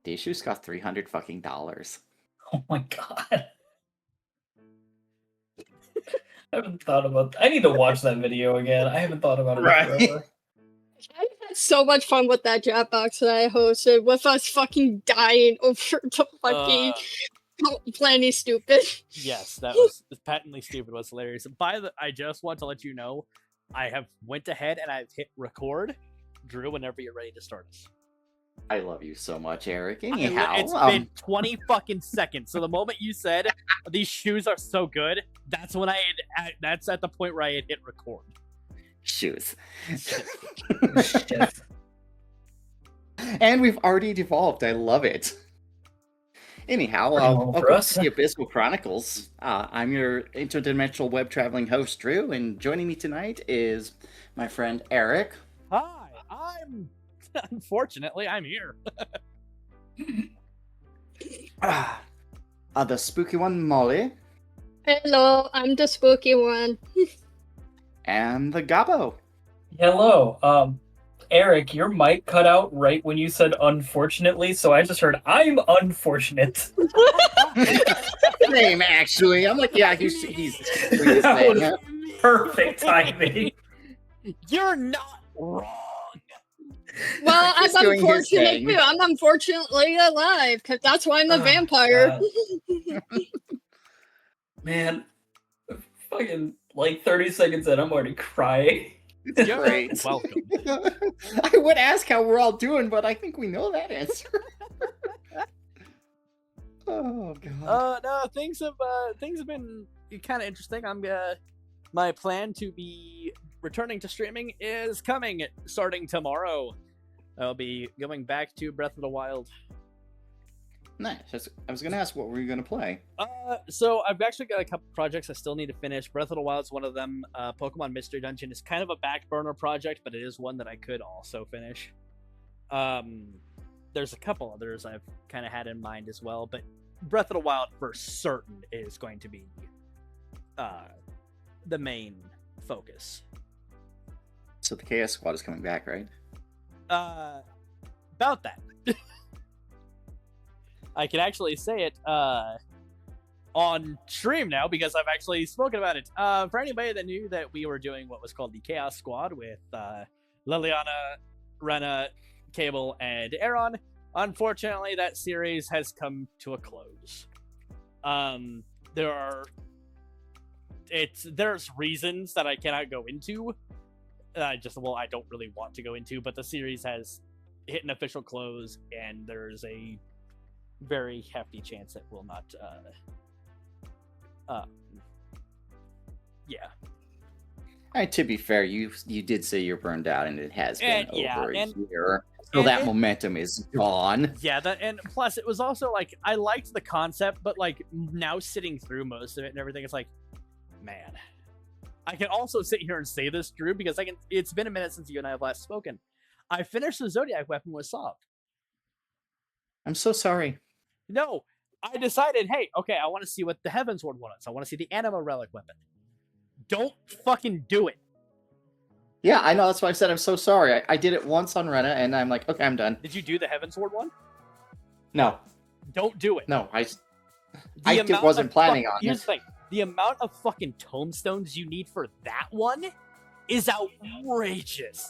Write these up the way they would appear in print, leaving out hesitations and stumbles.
These shoes cost $300 fucking dollars. Oh my god. I haven't thought about I need to watch that video again. I haven't thought about it Right. forever. I had so much fun with that Jackbox that I hosted, with us fucking dying over the fucking plenty stupid. Yes, that was patently stupid. Was hilarious. I just want to let you know, I have went ahead and I've hit record. Drew, whenever you're ready to start us. I love you so much, Eric. Anyhow, It's been 20 fucking seconds. So the moment you said these shoes are so good, that's when that's at the point where I had hit record. shoes. Shit. And we've already devolved. I love it. Anyhow, Well, for welcome us. to the Abyssal Chronicles. I'm your interdimensional web traveling host, Drew, and joining me tonight is my friend Eric. Hi, unfortunately, I'm here. The spooky one, Molly, Hello, I'm the spooky one. and the Gabo. Hello. Eric, your mic cut out right when you said unfortunately, so I just heard I'm unfortunate. Name, actually. I'm like, yeah, he's That was perfect timing. You're not wrong. Well, I'm He's doing his unfortunate thing. too. I'm unfortunately alive, because that's why I'm a Oh, vampire. Man, fucking like 30 seconds in, I'm already crying. You're Great. welcome. I would ask how we're all doing, but I think we know that answer. Oh god. No, things have been kind of interesting. My plan to be returning to streaming is coming starting tomorrow. I'll be going back to Breath of the Wild. Nice. I was gonna ask, what were you gonna play? So I've actually got a couple projects I still need to finish. Breath of the Wild is one of them. Pokemon Mystery Dungeon is kind of a back burner project, but it is one that I could also finish. There's a couple others I've kind of had in mind as well, but Breath of the Wild for certain is going to be the main focus. So the Chaos Squad is coming back, right? About that. I can actually say it on stream now because I've actually spoken about it. For anybody that knew that we were doing what was called the Chaos Squad with Liliana, Rena, Cable, and Aaron, unfortunately that series has come to a close. There's reasons that I cannot go into. I don't really want to go into, but the series has hit an official close, and there's a very hefty chance it will not. Yeah. To be fair, you did say you're burned out, and it has been over a year. So and that momentum is gone. Yeah, and plus it was also like I liked the concept, but like now sitting through most of it and everything, it's like, man. I can also sit here and say this, Drew, because it's been a minute since you and I have last spoken. I finished the Zodiac weapon with Sob. I'm so sorry. No, I decided, hey, okay, I want to see what the Heavensward one is. I want to see the Anima Relic weapon. Don't fucking do it. Yeah, I know. That's why I said I'm so sorry. I did it once on Rena, and I'm like, okay, I'm done. Did you do the Heavensward one? No. Don't do it. No, I wasn't planning on it. Here's the thing. The amount of fucking tomestones you need for that one is outrageous.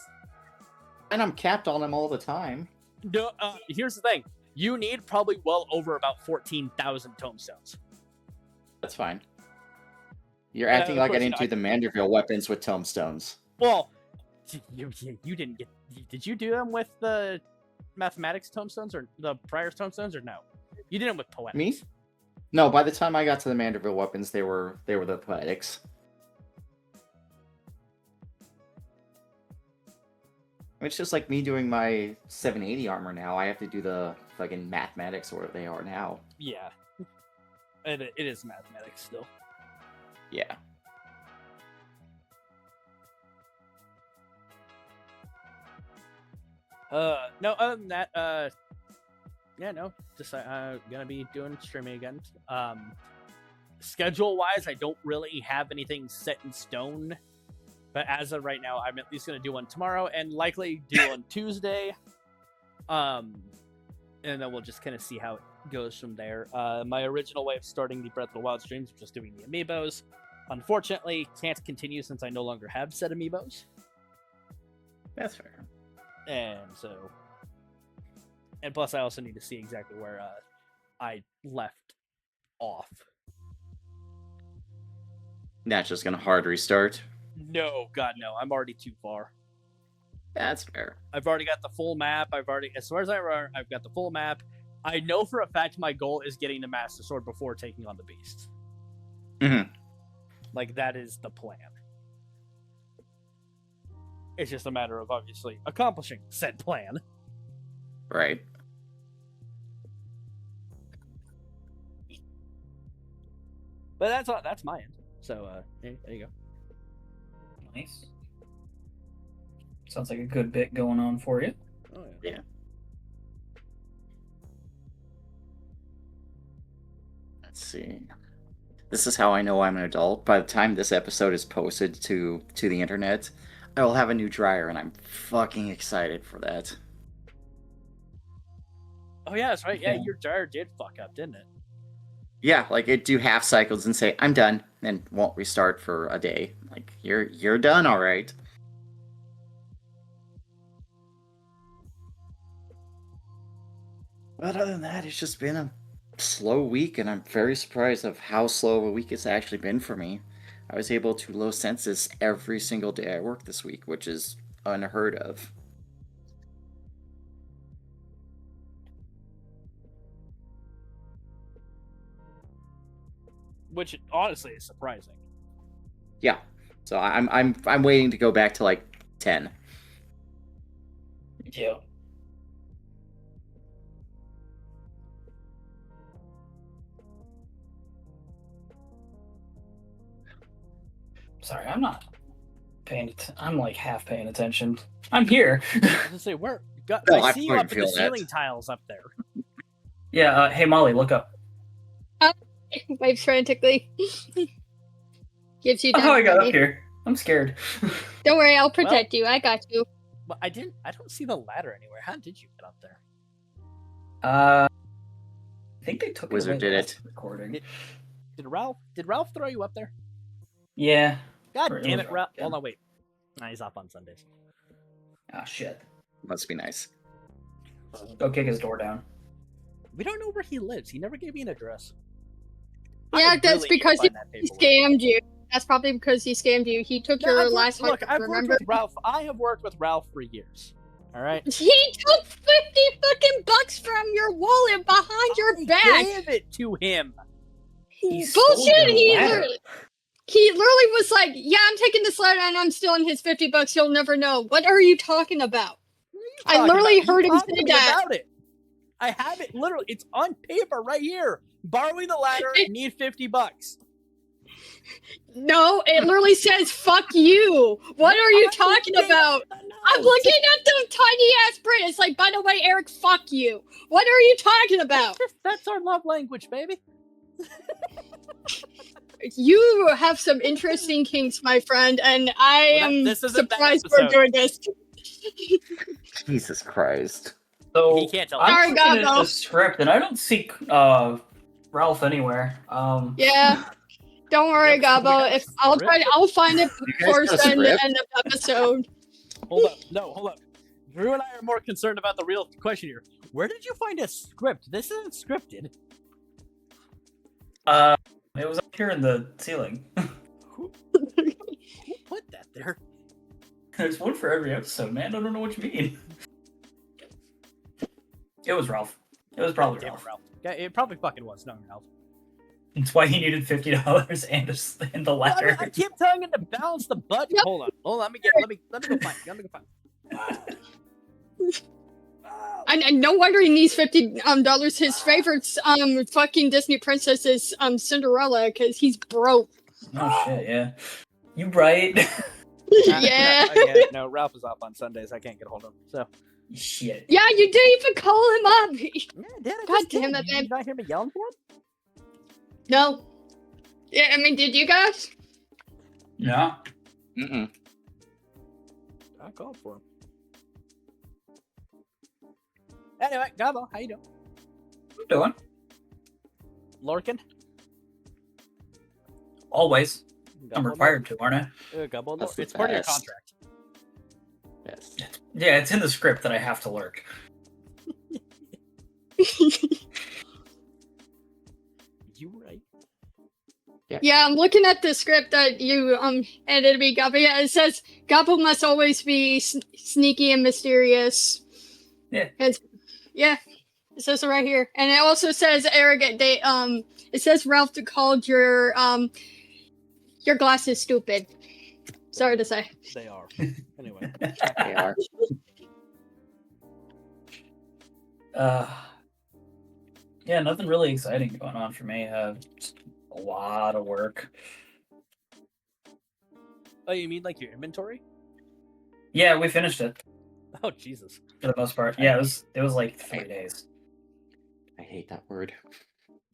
And I'm capped on them all the time. No, here's the thing. You need probably well over about 14,000 tomestones. That's fine. You're acting like I didn't do the Manderville weapons with tomestones. Well, you didn't get... Did you do them with the mathematics tomestones or the prior tomestones or no? You did them with poetics. Me? No, by the time I got to the Manderville weapons, they were the poetics. It's just like me doing my 780 armor now. I have to do the fucking mathematics where they are now. Yeah. It is mathematics still. Yeah. No, other than that, yeah, no, just gonna be doing streaming again. Schedule-wise, I don't really have anything set in stone, but as of right now, I'm at least gonna do one tomorrow and likely do one Tuesday. and then we'll just kind of see how it goes from there. My original way of starting the Breath of the Wild streams was just doing the amiibos. Unfortunately, can't continue since I no longer have said amiibos. That's fair. And plus I also need to see exactly where I left off. That's just gonna hard restart. No, God, no. I'm already too far. That's fair. I've already got the full map. As far as I remember, I've got the full map. I know for a fact my goal is getting the Master Sword before taking on the Beast. Mm-hmm. Like, that is the plan. It's just a matter of, obviously, accomplishing said plan. Right. But that's my end. So, there you go. Nice. Sounds like a good bit going on for you. Oh, Yeah. Let's see. This is how I know I'm an adult. By the time this episode is posted to the internet, I will have a new dryer, and I'm fucking excited for that. Oh, yeah, that's right. Yeah, Yeah. your dryer did fuck up, didn't it? Yeah, like it do half cycles and say I'm done, and won't restart for a day. Like you're done, all right. But other than that, it's just been a slow week, and I'm very surprised of how slow of a week it's actually been for me. I was able to low census every single day I worked this week, which is unheard of. Which, honestly, is surprising. Yeah, so I'm waiting to go back to like 10. Yeah. Sorry, I'm not paying. I'm like half paying attention. I'm here. I was gonna say, No, I I see you fucking up in the feel that. ceiling tiles up there. Yeah. Hey, Molly, look up. Waves frantically. Gives you Oh, I got already. up here. I'm scared. Don't worry, I'll protect you. I got you. But I don't see the ladder anywhere. How did you get up there? I think they took Wizard it away did last it. recording. Did Ralph throw you up there? Yeah. God Or it damn was it, Ralph. yeah. Oh, no, wait. Nah, he's off on Sundays. Ah, shit. Must be nice. Go kick his door down. We don't know where he lives. He never gave me an address. Yeah, I that's really need to because find that he paperwork. scammed you. That's probably because he scammed you. He took No, your I've last worked, look, hundred, I've worked remember? with Ralph. I have worked with Ralph for years. All right. He took 50 fucking bucks from your wallet behind your I back. gave it to him. He stole Bullshit! your ladder. He literally was like, "Yeah, I'm taking this letter and I'm stealing his 50 bucks. You'll never know." What are you talking about? What are you I talking literally about? You heard him talked to say me that. about it. I have it literally. It's on paper right here. Borrowing the ladder, need 50 bucks. No, it literally says "fuck you." What are you talking about? I'm looking at the tiny ass print. It's like, by the way, Eric, fuck you. What are you talking about? That's our love language, baby. You have some interesting kinks, my friend, and I Well, am this isn't that surprised we're episode. doing this. Jesus Christ. So He can't tell. I'm Sorry, looking at Gabo. the script and I don't see Ralph anywhere. Yeah. Don't worry, Yep, we got Gabo. a If I'll find it You guys before got a the script? end of the episode. Hold up. No, hold up. Drew and I are more concerned about the real question here. Where did you find a script? This isn't scripted. It was up here in the ceiling. Who put that there? There's one for every episode, man. I don't know what you mean. It was Ralph. It was probably Damn it, Ralph. Ralph. Yeah, it probably fucking was. No, Ralph. That's why he needed $50 and the letter. I keep telling him to balance the budget. Yep. Hold on. Let me go find it. Let me go find it. And no wonder he needs $50 his favorite fucking Disney princess is Cinderella because he's broke. Oh shit, yeah. You right. Yeah. Okay, no, Ralph is off on Sundays. I can't get a hold of him. So. Shit. Yeah, you didn't even call him up. Yeah, did I God just damn did. it, Did man. you not hear me yelling for him? No. Yeah, I mean, did you guys? No. Mm-mm. I called for him. Anyway, Gabo, how you doing? Doing? Lorkin? Always. I'm Gobble required to, aren't I? Gobble That's the it's part of your best. contract. Yes. Yeah, it's in the script that I have to lurk. You right. Yeah, I'm looking at the script that you edited me, Gabby. Yeah, it says Gobble must always be sneaky and mysterious. Yeah. Yeah, it says it right here, and it also says arrogant. It says Ralph called your glasses stupid. Sorry to say. They are. Anyway. They are. Yeah, nothing really exciting going on for me. Just a lot of work. Oh, you mean like your inventory? Yeah, we finished it Oh, Jesus. for the most part. Yeah, it was like 3 days. I hate that word.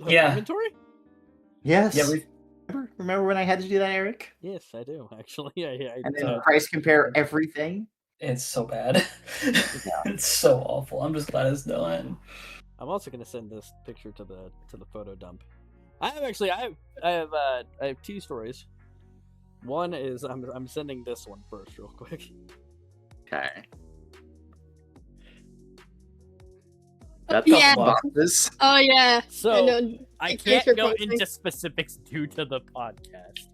Yeah. Inventory? Yes. Yeah, we. Remember when I had to do that, Eric? Yes, I do, actually. I And then price compare everything? It's so bad. It's so awful. I'm just glad it's done. I'm also gonna send this picture to the photo dump. I have 2 stories. One is I'm sending this one first, real quick. Okay. That's all Yeah. boxes. Oh yeah. So know. I In case can't you're go posting. into specifics due to the podcast.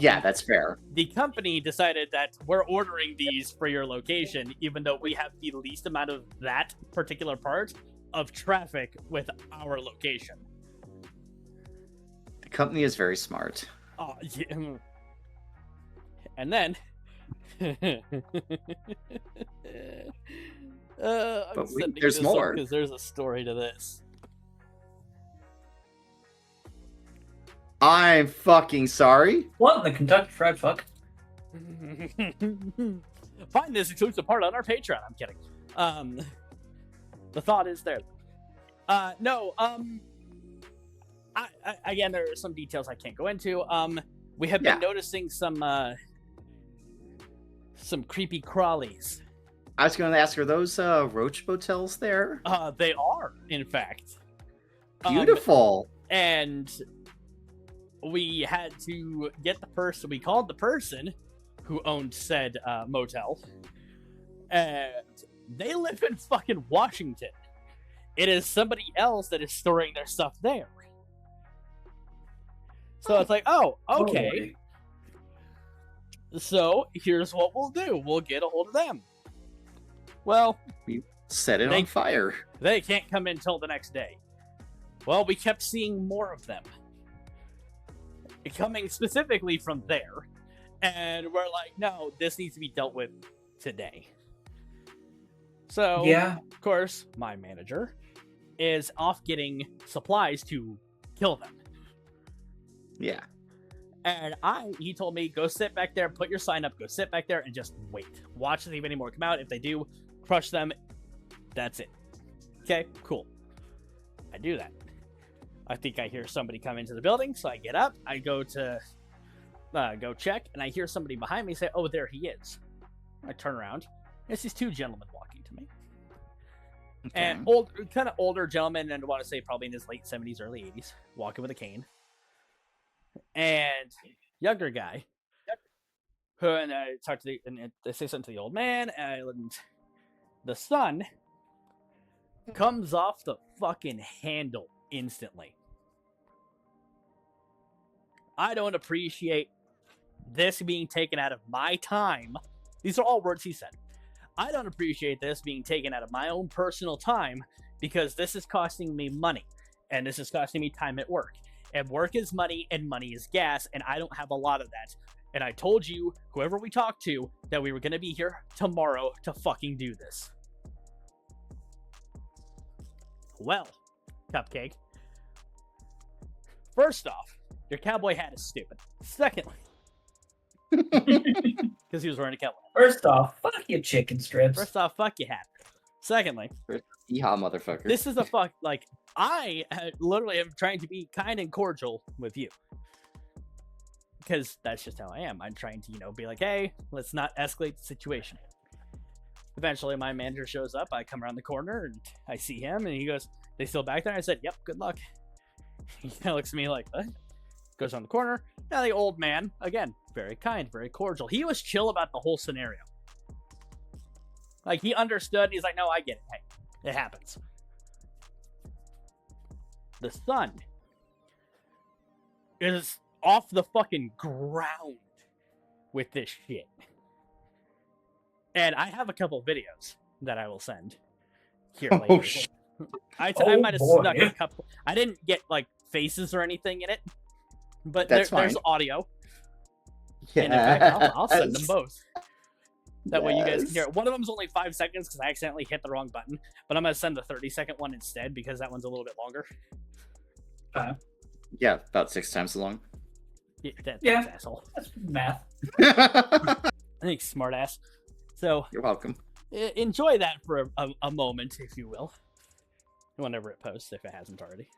Yeah, that's fair. The company decided that we're ordering these for your location, even though we have the least amount of that particular part of traffic with our location. The company is very smart. Oh, yeah. And then, But there's more. because there's a story to this. I'm fucking sorry. What? The Kentucky Fried Fuck? Find this exclusive part on our Patreon. I'm kidding. The thought is there. No. Again, there are some details I can't go into. We have been noticing some creepy crawlies. I was going to ask, are those roach motels there? They are, in fact. Beautiful. And we had to get the person. We called the person who owned said motel, and they live in fucking Washington. It is somebody else that is storing their stuff there. So it's like, oh, okay. So here's what we'll do. We'll get a hold of them. Well, We set it on fire. they can't come in till the next day. Well, we kept seeing more of them coming specifically from there, and we're like, no, this needs to be dealt with today. So, Yeah. of course, my manager is off getting supplies to kill them. Yeah. And he told me, go sit back there, put your sign up, go sit back there, and just wait. Watch to see if any more come out. If they do, crush them. That's it. Okay, cool. I do that. I think I hear somebody come into the building, so I get up, I go to go check, and I hear somebody behind me say, oh, there he is. I turn around, and it's these 2 gentlemen walking to me. Okay. And kind of older gentleman, and I want to say probably in his late 70s, early 80s, walking with a cane. And younger guy, who, and I talk to and they say something to the old man, and the son comes off the fucking handle instantly. I don't appreciate this being taken out of my time. These are all words he said. I don't appreciate this being taken out of my own personal time because this is costing me money, and this is costing me time at work. And work is money, and money is gas, and I don't have a lot of that. And I told you, whoever we talked to, that we were going to be here tomorrow to fucking do this. Well, Cupcake. First off, your cowboy hat is stupid. Secondly, because he was wearing a cowboy hat. First off, fuck you, chicken strips. First off, fuck your hat. Secondly, Yeehaw, motherfucker. this is a fuck. Like, I literally am trying to be kind and cordial with you. Because that's just how I am. I'm trying to, be like, hey, let's not escalate the situation. Eventually, my manager shows up. I come around the corner and I see him, and he goes, They still back there? I said, yep, good luck. He kind of looks at me like, what? Goes on the corner. Now the old man, again, very kind, very cordial. He was chill about the whole scenario. Like, he understood. He's like, no, I get it. Hey, it happens. The sun is off the fucking ground with this shit. And I have a couple videos that I will send here later. Oh, shit. I Oh, might have boy. snuck a couple. I didn't get like faces or anything in it, but That's there's fine. audio. Yeah. And in fact, I'll send them both. That way you guys can hear it. One of them's only 5 seconds because I accidentally hit the wrong button, but I'm gonna send the 30-second one instead because that one's a little bit longer. Yeah, about 6 times as long. Yeah, that's Yeah. asshole. That's math. Thanks, smartass. So You're welcome. enjoy that for a moment, if you will. Whenever it posts, if it hasn't already.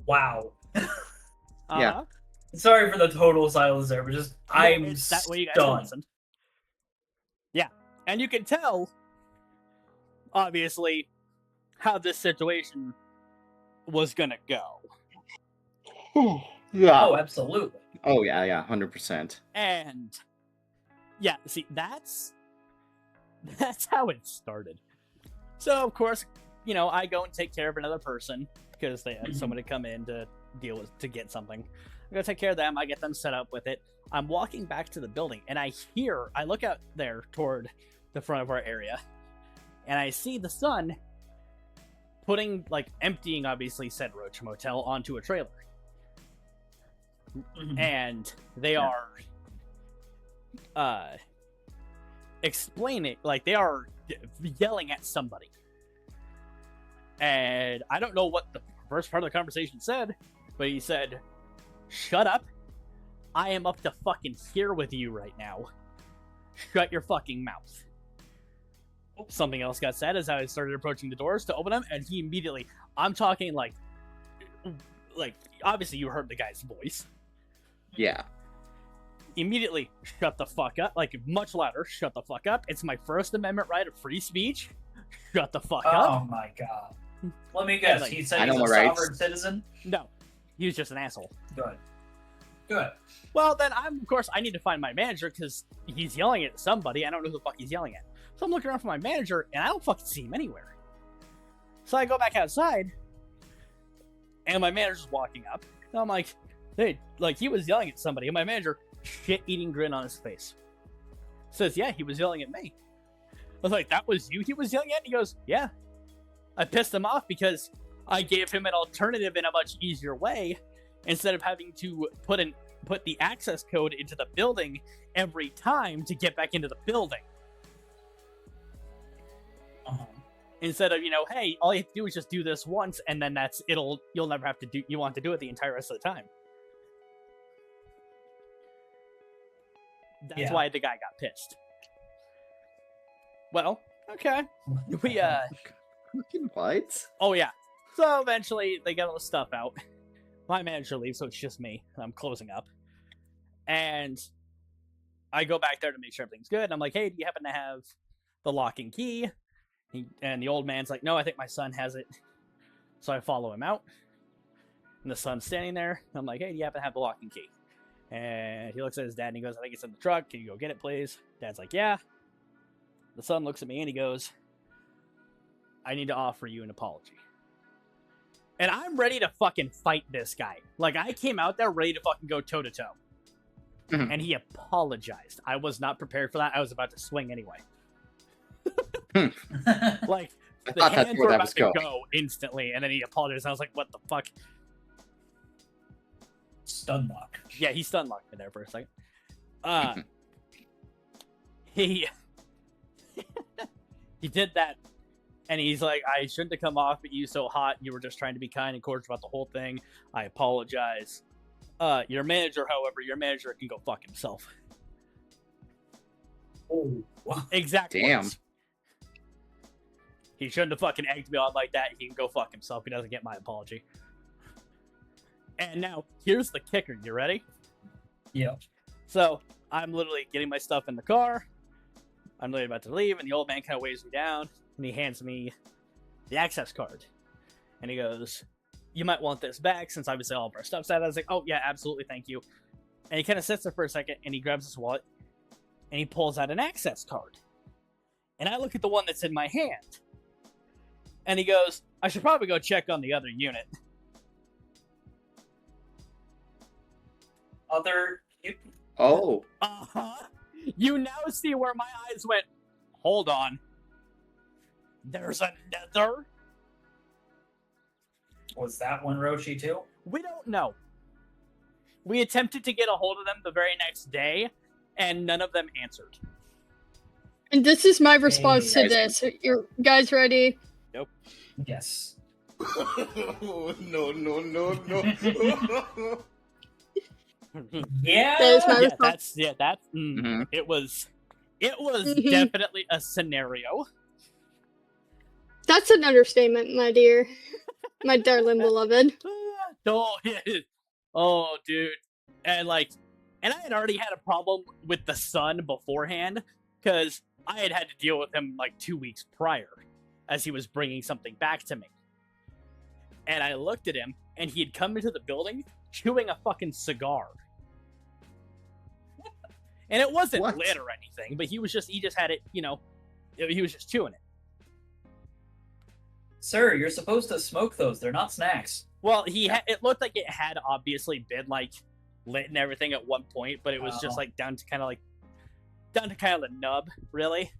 Wow. Yeah. Sorry for the total silence there, but just I'm It's that way you guys can stunned. listen. Yeah, and you can tell, obviously, how this situation was gonna go. Yeah. Oh, absolutely. Oh, yeah, 100%. And yeah, see, that's how it started. So of course, I go and take care of another person because they had someone to come in to get something. I go take care of them. I get them set up with it. I'm walking back to the building, and I look out there toward the front of our area, and I see the son emptying, obviously, said Roach Motel onto a trailer. Mhm. And they are explaining, like, they are yelling at somebody. And I don't know what the first part of the conversation said, but he said, "Shut up. I am up to fucking here with you right now. Shut your fucking mouth." Something else got said as I started approaching the doors to open them, and he immediately, I'm talking like obviously you heard the guy's voice. Yeah. Immediately, shut the fuck up, like much louder, shut the fuck up. It's my First Amendment right of free speech. Shut the fuck up. Oh my god. Let me guess. like, He said I he's know a my rights. sovereign citizen? No, he was just an asshole. Good. Good. Well, then of course, I need to find my manager because he's yelling at somebody. I don't know who the fuck he's yelling at. So I'm looking around for my manager, and I don't fucking see him anywhere. So I go back outside, and my manager's walking up. And I'm like, hey, like, he was yelling at somebody. And my manager, shit-eating grin on his face, says, yeah, he was yelling at me. I was like, that was you he was yelling at? And he goes, yeah. I pissed him off because I gave him an alternative in a much easier way instead of having to put the access code into the building every time to get back into the building. Uh-huh. Instead of, hey, all you have to do is just do this once, and then you'll never have to do, you want to do it the entire rest of the time. That's Yeah. why the guy got pissed. Well, okay. We, Fucking what? oh yeah. So eventually they get all the stuff out. My manager leaves, so it's just me. I'm closing up. And I go back there to make sure everything's good. I'm like, hey, do you happen to have the lock and key? And the old man's like, no, I think my son has it. So I follow him out. And the son's standing there. I'm like, hey, do you happen to have the lock and key? And he looks at his dad and he goes, I think it's in the truck. Can you go get it, please? Dad's like, yeah. The son looks at me and he goes, I need to offer you an apology. And I'm ready to fucking fight this guy. Like, I came out there ready to fucking go toe-to-toe. Mhm. And he apologized. I was not prepared for that. I was about to swing anyway. Like, I the thought that's hands where were that about was to going. go instantly, and then he apologized. I was like, what the fuck? Stun lock. Yeah, he stun locked me there for a second. He he did that And he's like, I shouldn't have come off at you so hot. You were just trying to be kind and cordial about the whole thing. I apologize. Your manager, however, can go fuck himself. Oh, Exactly. Damn. He shouldn't have fucking egged me on like that. He can go fuck himself. He doesn't get my apology. And now, here's the kicker. You ready? yeah. So, I'm literally getting my stuff in the car. I'm literally about to leave, and the old man kind of waves me down, and he hands me the access card. And he goes, you might want this back, since obviously all of our stuff's out. I was like, oh, yeah, absolutely, thank you. And he kind of sits there for a second, and he grabs his wallet, and he pulls out an access card. And I look at the one that's in my hand. And he goes, I should probably go check on the other unit. Oh. Uh-huh. You now see where my eyes went, hold on. There's another? Was that one Roshi too? We don't know. We attempted to get a hold of them the very next day, and none of them answered. And this is my response Hey. to this. You guys ready? Yes. No. Yeah. That is my response. That's Mhm. it was Mhm. definitely a scenario. That's an understatement, my dear. My darling beloved. Oh, yeah. Oh, dude. And I had already had a problem with the son beforehand, because I had to deal with him like 2 weeks prior as he was bringing something back to me. And I looked at him, and he had come into the building chewing a fucking cigar. And it wasn't What? lit or anything, but he just had it, he was just chewing it. Sir, you're supposed to smoke those. They're not snacks. Well, it looked like it had obviously been lit and everything at one point, but it was just down to kind of the nub, really.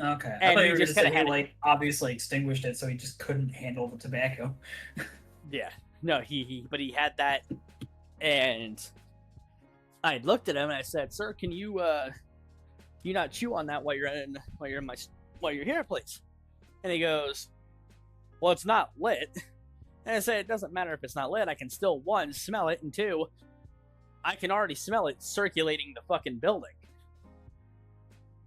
Okay. I And thought he you were just just kinda saying had he obviously extinguished it, so he just couldn't handle the tobacco. Yeah. No, but he had that, and I looked at him and I said, "Sir, can you not chew on that while you're here, please?" And he goes, "Well, it's not lit." And I said, "It doesn't matter if it's not lit. I can still, one, smell it, and two, I can already smell it circulating the fucking building."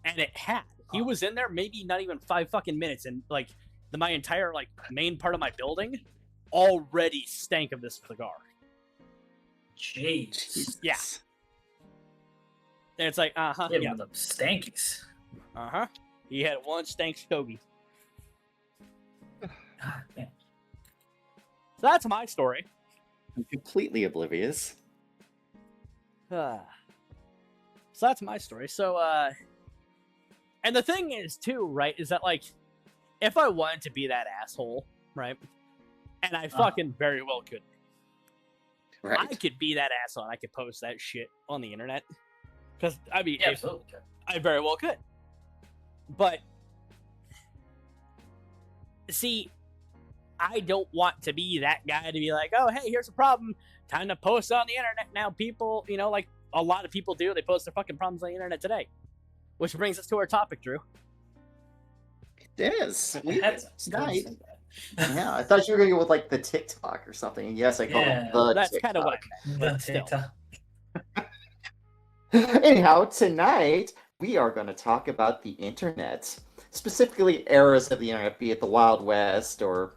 And it had. He was in there maybe not even 5 fucking minutes, and my entire main part of my building already stank of this cigar. Jeez. Yeah. And it's like, Yeah, yeah, one of them stankies. He had one stank stogie. Ah, man. So that's my story. I'm completely oblivious. So that's my story. So, and the thing is, too, right, is that, if I wanted to be that asshole, right, and I fucking very well could, Right. I could be that asshole and I could post that shit on the internet. Because, I mean, Yeah, absolutely. I very well could. But, see, I don't want to be that guy to be like, oh, hey, here's a problem. Time to post on the internet now. People, a lot of people do. They post their fucking problems on the internet today. Which brings us to our topic, Drew. It is. That's nice. Yeah, I thought you were going to go with the TikTok or something. Yes, I call Yeah, it the That's TikTok. kind of what I meant. The But still. TikTok. Anyhow, tonight we are going to talk about the internet, specifically eras of the internet, be it the Wild West or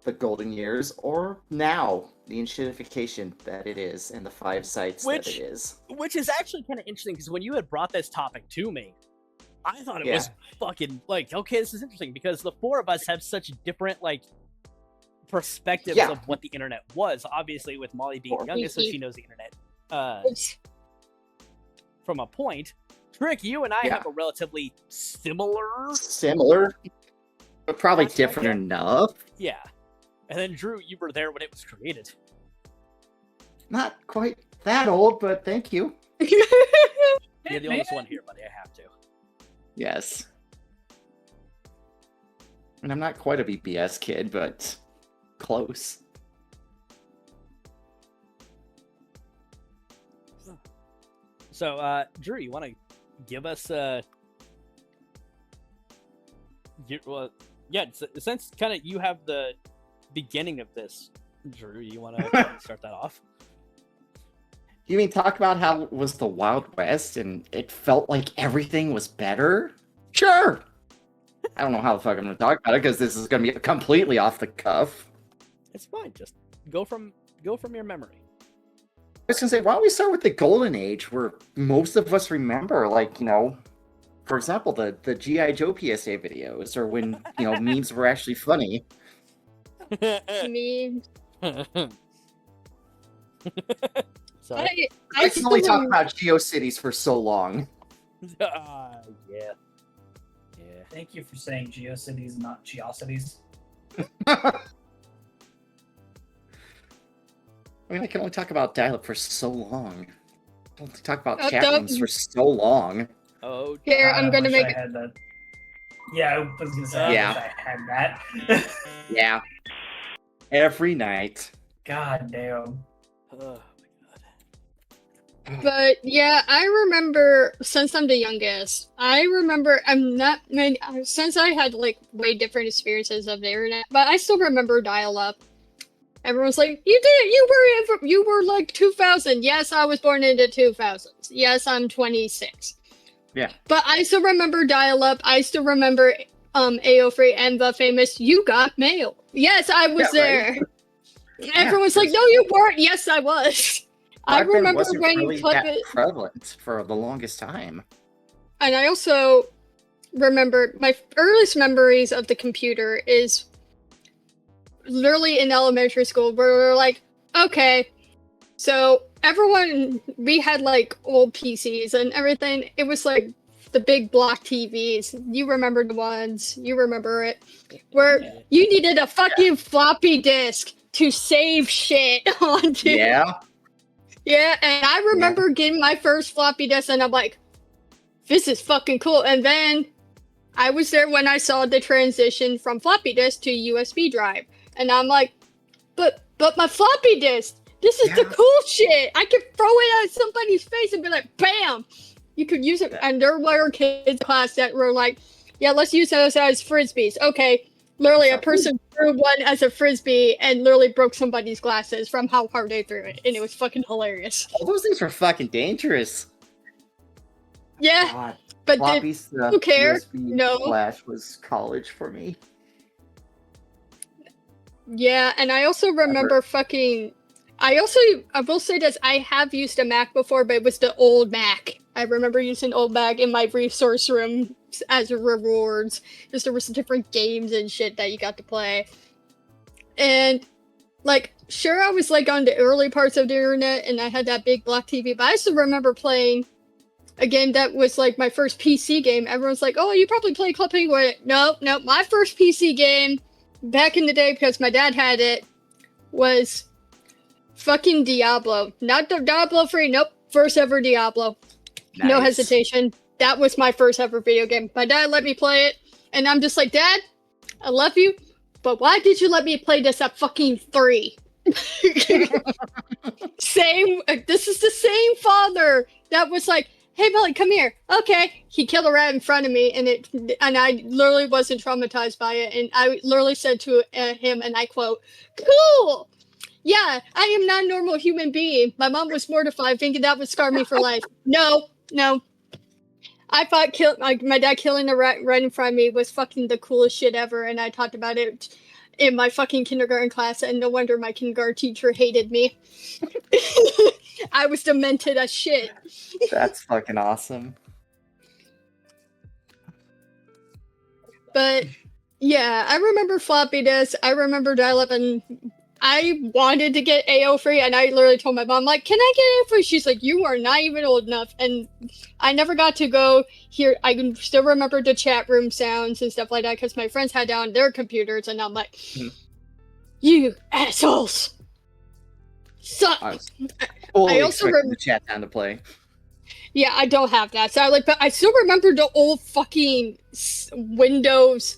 the golden years, or now the enshittification that it is and the 5 sites that it is. Which is actually kind of interesting, because when you had brought this topic to me, I thought it was fucking, okay, this is interesting, because the 4 of us have such different, perspectives of what the internet was. Obviously, with Molly being the youngest, so she knows the internet from a point. Trick, you and I have a relatively Similar, but probably different enough. Yeah. And then, Drew, you were there when it was created. Not quite that old, but thank you. You're the oldest one here, buddy. I have to. Yes. And I'm not quite a BBS kid, but close. So, Drew, you want to give us Well, yeah. Since kind of you have the beginning of this, Drew, you want to start that off? You mean talk about how it was the Wild West and it felt like everything was better? Sure. I don't know how the fuck I'm gonna talk about it because this is gonna be completely off the cuff. It's fine. Just go from your memory. I was gonna say, why don't we start with the Golden Age, where most of us remember, like, for example, the G.I. Joe PSA videos, or when, memes were actually funny. Me. So, I can only talk about GeoCities for so long. yeah. Thank you for saying GeoCities, not Geocities. I mean, I can only talk about dial-up for so long. I can only talk about chat rooms for so long. Oh, Here, I'm gonna wish make I it. had that. Yeah, I was gonna say, Yeah. I wish I had that. Yeah. Every night. God damn. oh But yeah, I remember, since I'm the youngest, I'm not many, since I had like way different experiences of the internet, but I still remember dial-up. Everyone's like, you were like 2000. Yes, I was born into 2000s. Yes, I'm 26. Yeah. But I still remember dial-up. I still remember AO3 and the famous "You Got Mail." Yes, I was there. Everyone's like, "No, you weren't." Yes, I was. I remember wasn't when really that prevalent for the longest time. And I also remember my earliest memories of the computer is literally in elementary school, where we were like, okay, so we had like old PCs and everything. It was like the big block TVs. You remember the ones, you remember it, where you needed a fucking floppy disk to save shit onto. Yeah. Yeah, and I remember getting my first floppy disk, and I'm like, this is fucking cool. And then I was there when I saw the transition from floppy disk to USB drive. And I'm like, but my floppy disk, this is the cool shit. I could throw it at somebody's face and be like, bam! You could use it. And there were kids in class that were like, yeah, let's use those as frisbees. Okay, literally a person threw one as a frisbee and literally broke somebody's glasses from how hard they threw it. And it was fucking hilarious. Oh, those things were fucking dangerous. Yeah, God. but Floppy stuff, who cares? USB No. flash was college for me. Yeah, and I also remember I will say this, I have used a Mac before, but it was the old Mac. I remember using old Mac in my resource room as rewards, because there was different games and shit that you got to play. And, like, sure, I was, like, on the early parts of the internet, and I had that big block TV, but I still remember playing a game that was, like, my first PC game. Everyone's like, oh, you probably played Club Penguin. No, my first PC game back in the day, because my dad had it, was fucking Diablo. Not the Diablo 3, nope. First ever Diablo. Nice. No hesitation. That was my first ever video game. My dad let me play it, and I'm just like, Dad, I love you, but why did you let me play this at fucking 3? This is the same father that was like, hey, Billy, come here. Okay. He killed a rat in front of me, and I literally wasn't traumatized by it. And I literally said to him, and I quote, cool. Yeah, I am not a normal human being. My mom was mortified, thinking that would scar me for life. No. I thought my dad killing a rat right in front of me was fucking the coolest shit ever, and I talked about it in my fucking kindergarten class, and no wonder my kindergarten teacher hated me. I was demented as shit. That's fucking awesome. But yeah, I remember floppy disks. I remember dial-up, and I wanted to get AO3, and I literally told my mom, like, can I get AO3? She's like, you are not even old enough. And I never got to go here. I can still remember the chat room sounds and stuff like that, because my friends had down their computers, and I'm like, you assholes. Suck. I also expected the chat down to play. Yeah, I don't have that. So but I still remember the old fucking Windows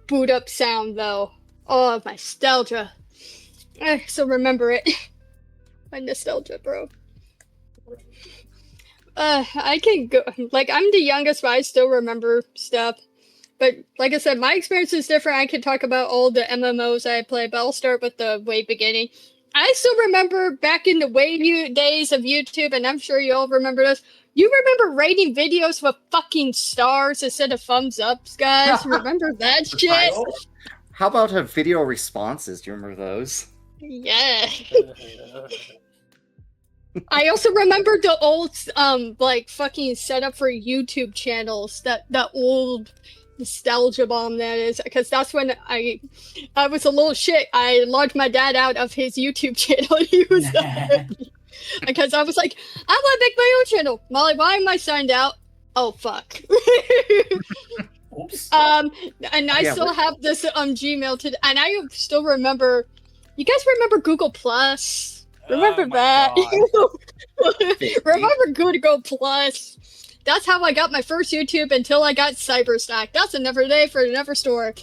boot up sound, though. Oh, nostalgia. I still remember it. My nostalgia, bro. I can go. Like, I'm the youngest, but I still remember stuff. But like I said, my experience is different. I can talk about all the MMOs I played, but I'll start with the way beginning. I still remember back in the days of YouTube, and I'm sure you all remember this. You remember rating videos with fucking stars instead of thumbs ups, guys? Remember that shit? How about video responses? Do you remember those? Yeah. I also remember the old like fucking setup for YouTube channels, that old nostalgia bomb that is, because that's when I was a little shit. I logged my dad out of his YouTube channel. He was because I was like, I want to make my own channel. Molly, why am I signed out? Oh fuck. Oops. And I Yeah, still have this Gmail to, and I still remember. You guys remember Google Plus? Remember Oh my that? God. Remember Google Plus? That's how I got my first YouTube until I got Cyberstack. That's another day for another story.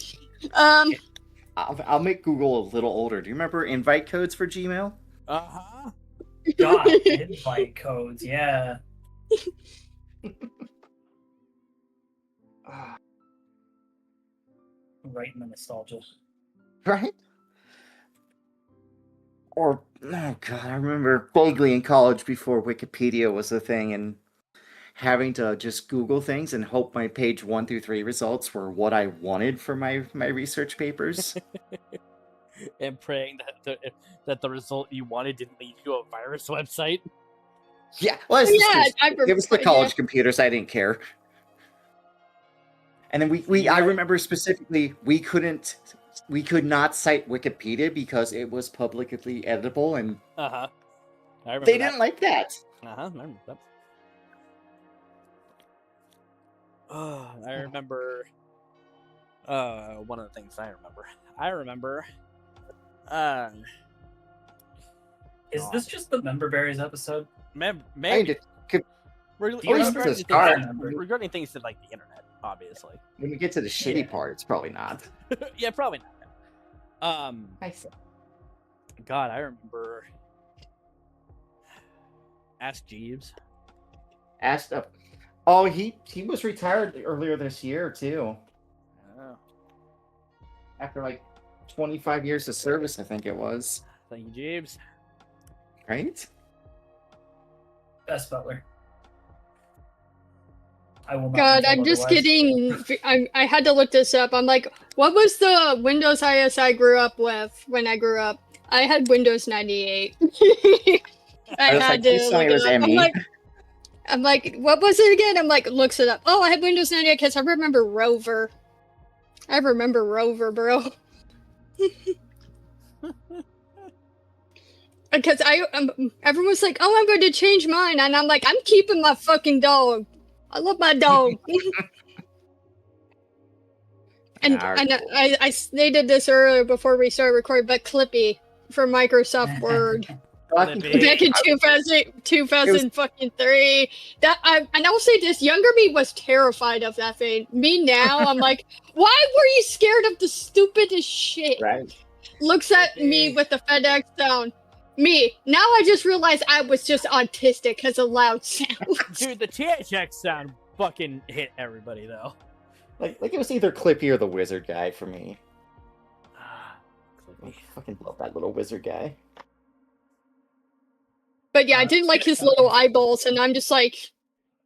I'll make Google a little older. Do you remember invite codes for Gmail? Uh-huh. God, invite codes, yeah. Right in the nostalgia. Right? Or, oh god, I remember vaguely in college before Wikipedia was a thing and having to just Google things and hope my page 1 through 3 results were what I wanted for my research papers. And praying that the result you wanted didn't lead to a virus website. Yeah, well, it was the yeah. college computers. I didn't care. And then I remember specifically we could not cite Wikipedia because it was publicly editable, and Uh-huh. I remember they that. didn't like that. Uh-huh. I remember that. I remember one of the things I remember Is this just the Member Berries episode? maybe Do you remember to anything start. I remember? regarding things that like the internet, obviously. When we get to the shitty Yeah. part, it's probably not. Yeah, probably not. I see. God, I remember Ask Jeeves. Asked up. Oh, he was retired earlier this year too. Oh, After like 25 years of service, I think it was. thank you, Jeeves. Right? Best Butler. I will not. God, be told I'm just otherwise. getting. I had to look this up. I'm like, what was the Windows IS I grew up with when I grew up? I had Windows 98. I I was had like, to please tell me look it was it up. ME. I'm like, what was it again? I'm like, looks it up. Oh, I had Windows 98 because I remember Rover. I remember Rover, bro. Because everyone's like, oh, I'm going to change mine, and I'm like, I'm keeping my fucking dog. I love my dog. And I stated this earlier before we started recording, but Clippy for Microsoft Word back in 2003. And I will say this: younger me was terrified of that thing. Me now, I'm like, why were you scared of the stupidest shit? Right. Looks at me with the FedEx sound. Me now, I just realized I was just autistic because of loud sounds. Dude, the THX sound fucking hit everybody though. Like it was either Clippy or the wizard guy for me. I Clippy. fucking love that little wizard guy. But yeah, I didn't like his little eyeballs, and I'm just like,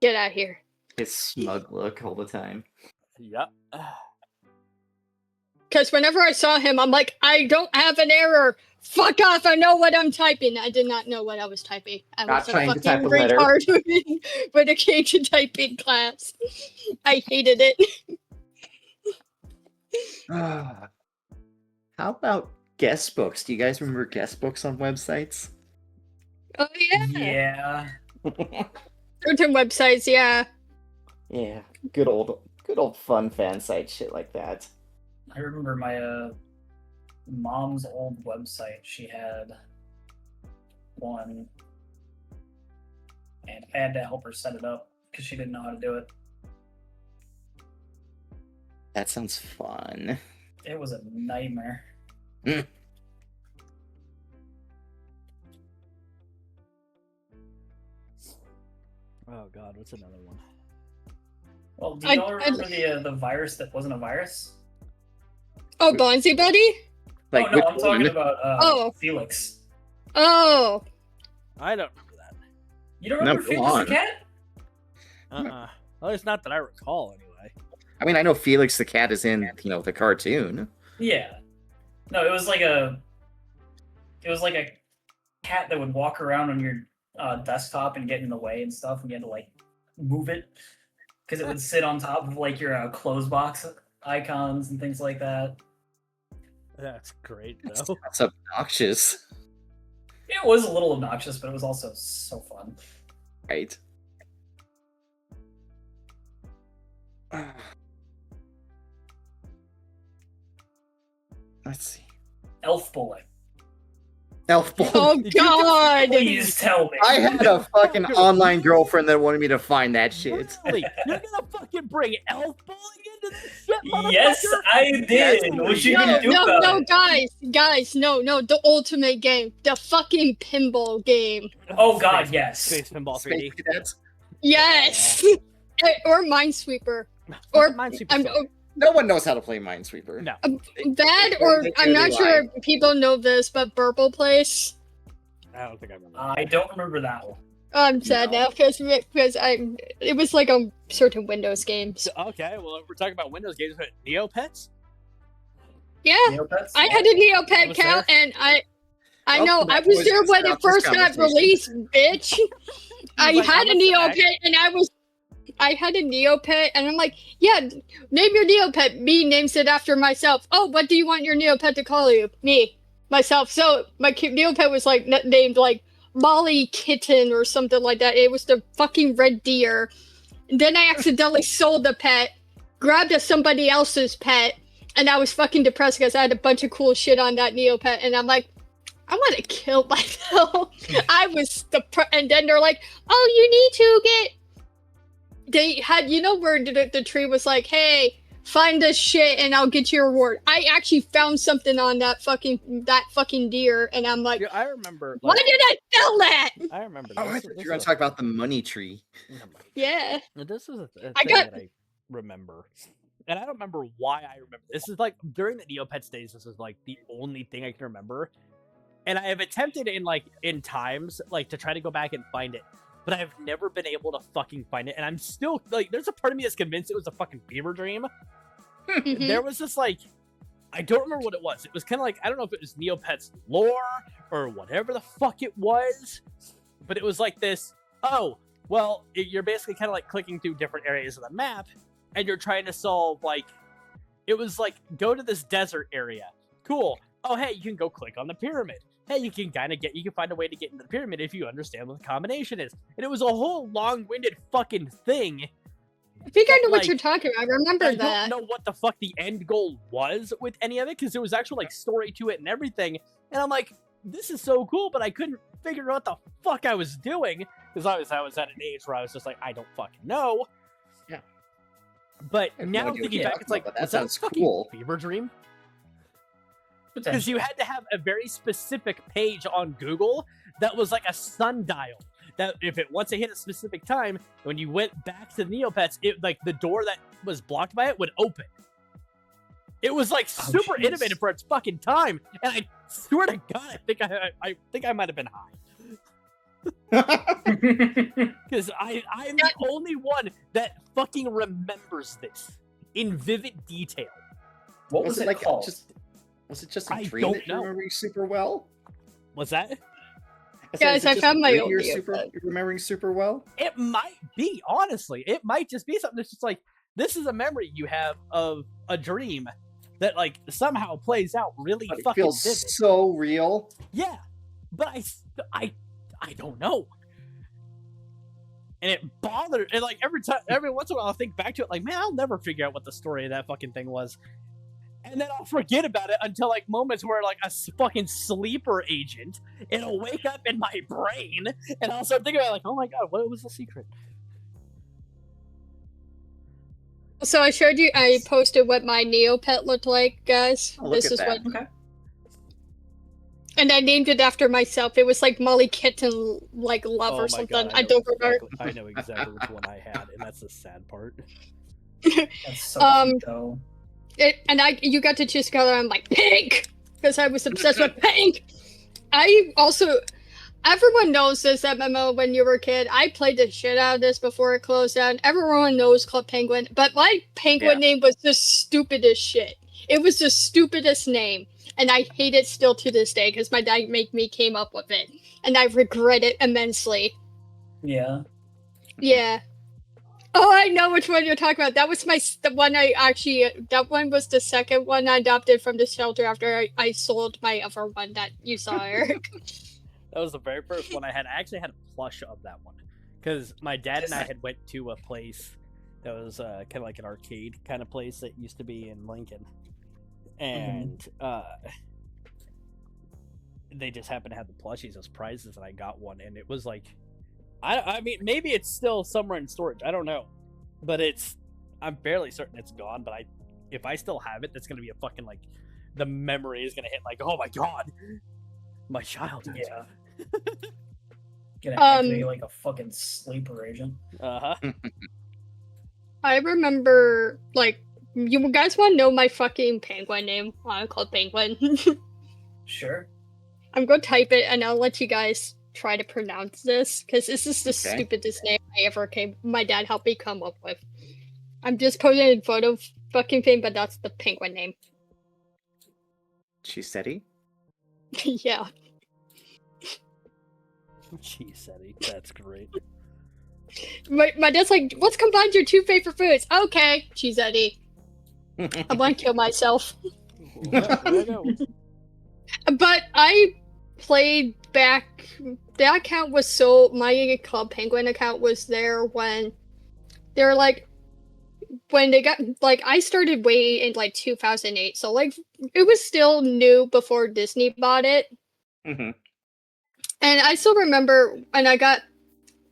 get out of here. His smug look all the time. Yep. Because whenever I saw him, I'm like, I don't have an error. Fuck off! I know what I'm typing. I did not know what I was typing. I Not was a trying to type fucking a letter. retard when it came to typing class. I hated it. How about guest books? Do you guys remember guest books on websites? Oh yeah. Yeah. Certain websites, yeah. Yeah, good old fun fan site shit like that. I remember my mom's old website. She had one, and I had to help her set it up because she didn't know how to do it. That sounds fun. It was a nightmare. Oh god, what's another one? Well, do you all remember the virus that wasn't a virus? Oh, Bonzi Buddy? Like, oh no, which I'm talking one? about Felix. Oh. I don't remember that. You don't No, remember go Felix the on. cat? Well, it's not that I recall anyway. I mean, I know Felix the cat is in, the cartoon. Yeah. No, it was like a cat that would walk around on your desktop and get in the way and stuff, and you had to like move it because it would sit on top of like your clothes box icons and things like that. That's great though. That's obnoxious, It was a little obnoxious, but it was also so fun. right? Let's see. Elf Bullet. Elf Boy. Oh, God. Please tell me. I had a fucking online girlfriend that wanted me to find that shit. Really? You're gonna fucking bring elf bowling into this shit, motherfucker? Yes, I did. What you gonna do about No, it? guys, no, the ultimate game, the fucking pinball game. Oh God, yes. Space Pinball Space 3D. Cadets. Yes, or Minesweeper, or Minesweeper. No one knows how to play Minesweeper. No. that, or They I'm not clearly sure lied. if people know this, but Burble Place. I don't think I remember. I don't remember that one. I'm sad No. now because it was like a certain Windows games. Okay, well, if we're talking about Windows games, but Neopets? Yeah, Neopets? I had a Neopet was count, and I Well, know that I was was there just when about it this first got conversation. released, bitch. I like, had how a much the Neopet, and I had a Neopet, and I'm like, yeah, name your Neopet. Me names it after myself. Oh, what do you want your Neopet to call you? Me, myself. So my Neopet was like named like Molly Kitten or something like that. It was the fucking red deer. And then I accidentally sold the pet, grabbed somebody else's pet, and I was fucking depressed because I had a bunch of cool shit on that Neopet, and I'm like, I want to kill myself. I was and then they're like, oh, you need to get. They had, where the tree was like, hey, find this shit and I'll get you a reward. I actually found something on that fucking deer, and I'm like, Yeah, I remember. why did I sell that? I remember. Oh, I thought you were going to talk about the money tree. Yeah. This is a thing I got- that I remember. And I don't remember why I remember. This is like during the Neopets days, this is like the only thing I can remember. And I have attempted in times to try to go back and find it, but I have never been able to fucking find it. And I'm still there's a part of me that's convinced it was a fucking fever dream. Mhm. There was this I don't remember what it was. It was kind of I don't know if it was Neopets lore or whatever the fuck it was, but it was like this. Oh, well, you're basically kind of clicking through different areas of the map, and you're trying to solve it was go to this desert area. Cool. Oh, hey, you can go click on the pyramid. Hey, you can find a way to get into the pyramid if you understand what the combination is. And it was a whole long-winded fucking thing. I think I know what you're talking about. I remember I that. don't know what the fuck the end goal was with any of it, because there was actual story to it and everything. And I'm like, this is so cool, but I couldn't figure out what the fuck I was doing, because I was at an age where I was just like, I don't fucking know. Yeah. But I have no now idea what thinking you're back, talking it's like, about, but that was that a sounds fucking cool. fever dream? Because Potentially. you had to have a very specific page on Google that was like a sundial. That if it once it hit a specific time, when you went back to the Neopets, it the door that was blocked by it would open. It was super jeez. innovative for its fucking time, and I swear to God, I think I might have been high, because I'm the only one that fucking remembers this in vivid detail. What was it called? Was it just a I dream don't that you're know. remembering super well? Was that? Guys, Is it I just found a my dream old you're Neopet. you're remembering super well? It might be, honestly. It might just be something that's just this is a memory you have of a dream that somehow plays out really But it fucking feels vivid. so real. Yeah, but I don't know. And it bothered, and every once in a while I'll think back to it man, I'll never figure out what the story of that fucking thing was. And then I'll forget about it until moments where a fucking sleeper agent, it'll wake up in my brain, and I'll start thinking about oh my god, what was the secret? So I showed you. I posted what my Neopet looked like, guys. Oh, look This at is that. what, Okay. and I named it after myself. It was like Molly Kitten, love Oh or my something. God, I don't remember. I know exactly which one I had, and that's the sad part. That's so Um, cute, though. You got to choose color. I'm like pink because I was obsessed with pink. Everyone knows this MMO when you were a kid. I played the shit out of this before it closed down. Everyone knows Club Penguin, but my penguin name was the stupidest shit. It was the stupidest name, and I hate it still to this day because my dad came up with it, and I regret it immensely. Yeah. Yeah. Oh, I know which one you're talking about. That was the one that one was the second one I adopted from the shelter after I sold my other one that you saw, Eric. That was the very first one I had. I actually had a plush of that one because my dad and I had went to a place that was kind of like an arcade kind of place that used to be in Lincoln, and they just happened to have the plushies as prizes, and I got one, and it was like, I mean, maybe it's still somewhere in storage. I don't know, but I'm fairly certain it's gone. But if I still have it, that's gonna be a fucking like, the memory is gonna hit like, oh my god, my childhood. Yeah. Gonna activate like a fucking sleeper agent. I remember, like, you guys want to know my fucking penguin name? I'm called Penguin. Sure. I'm going to type it, and I'll let you guys try to pronounce this, because this is the stupidest name my dad helped me come up with. I'm just posting a photo of fucking thing, but that's the penguin name. Chisetti? Yeah. Chisetti, that's great. My dad's like, what's combined your two favorite foods? Okay, Chisetti. I want to kill myself. Yeah, I know. But I played back. That account was my Club Penguin account was there when they're like, when they got, like, I started way in like 2008, so like it was still new before Disney bought it. Mm-hmm. And I still remember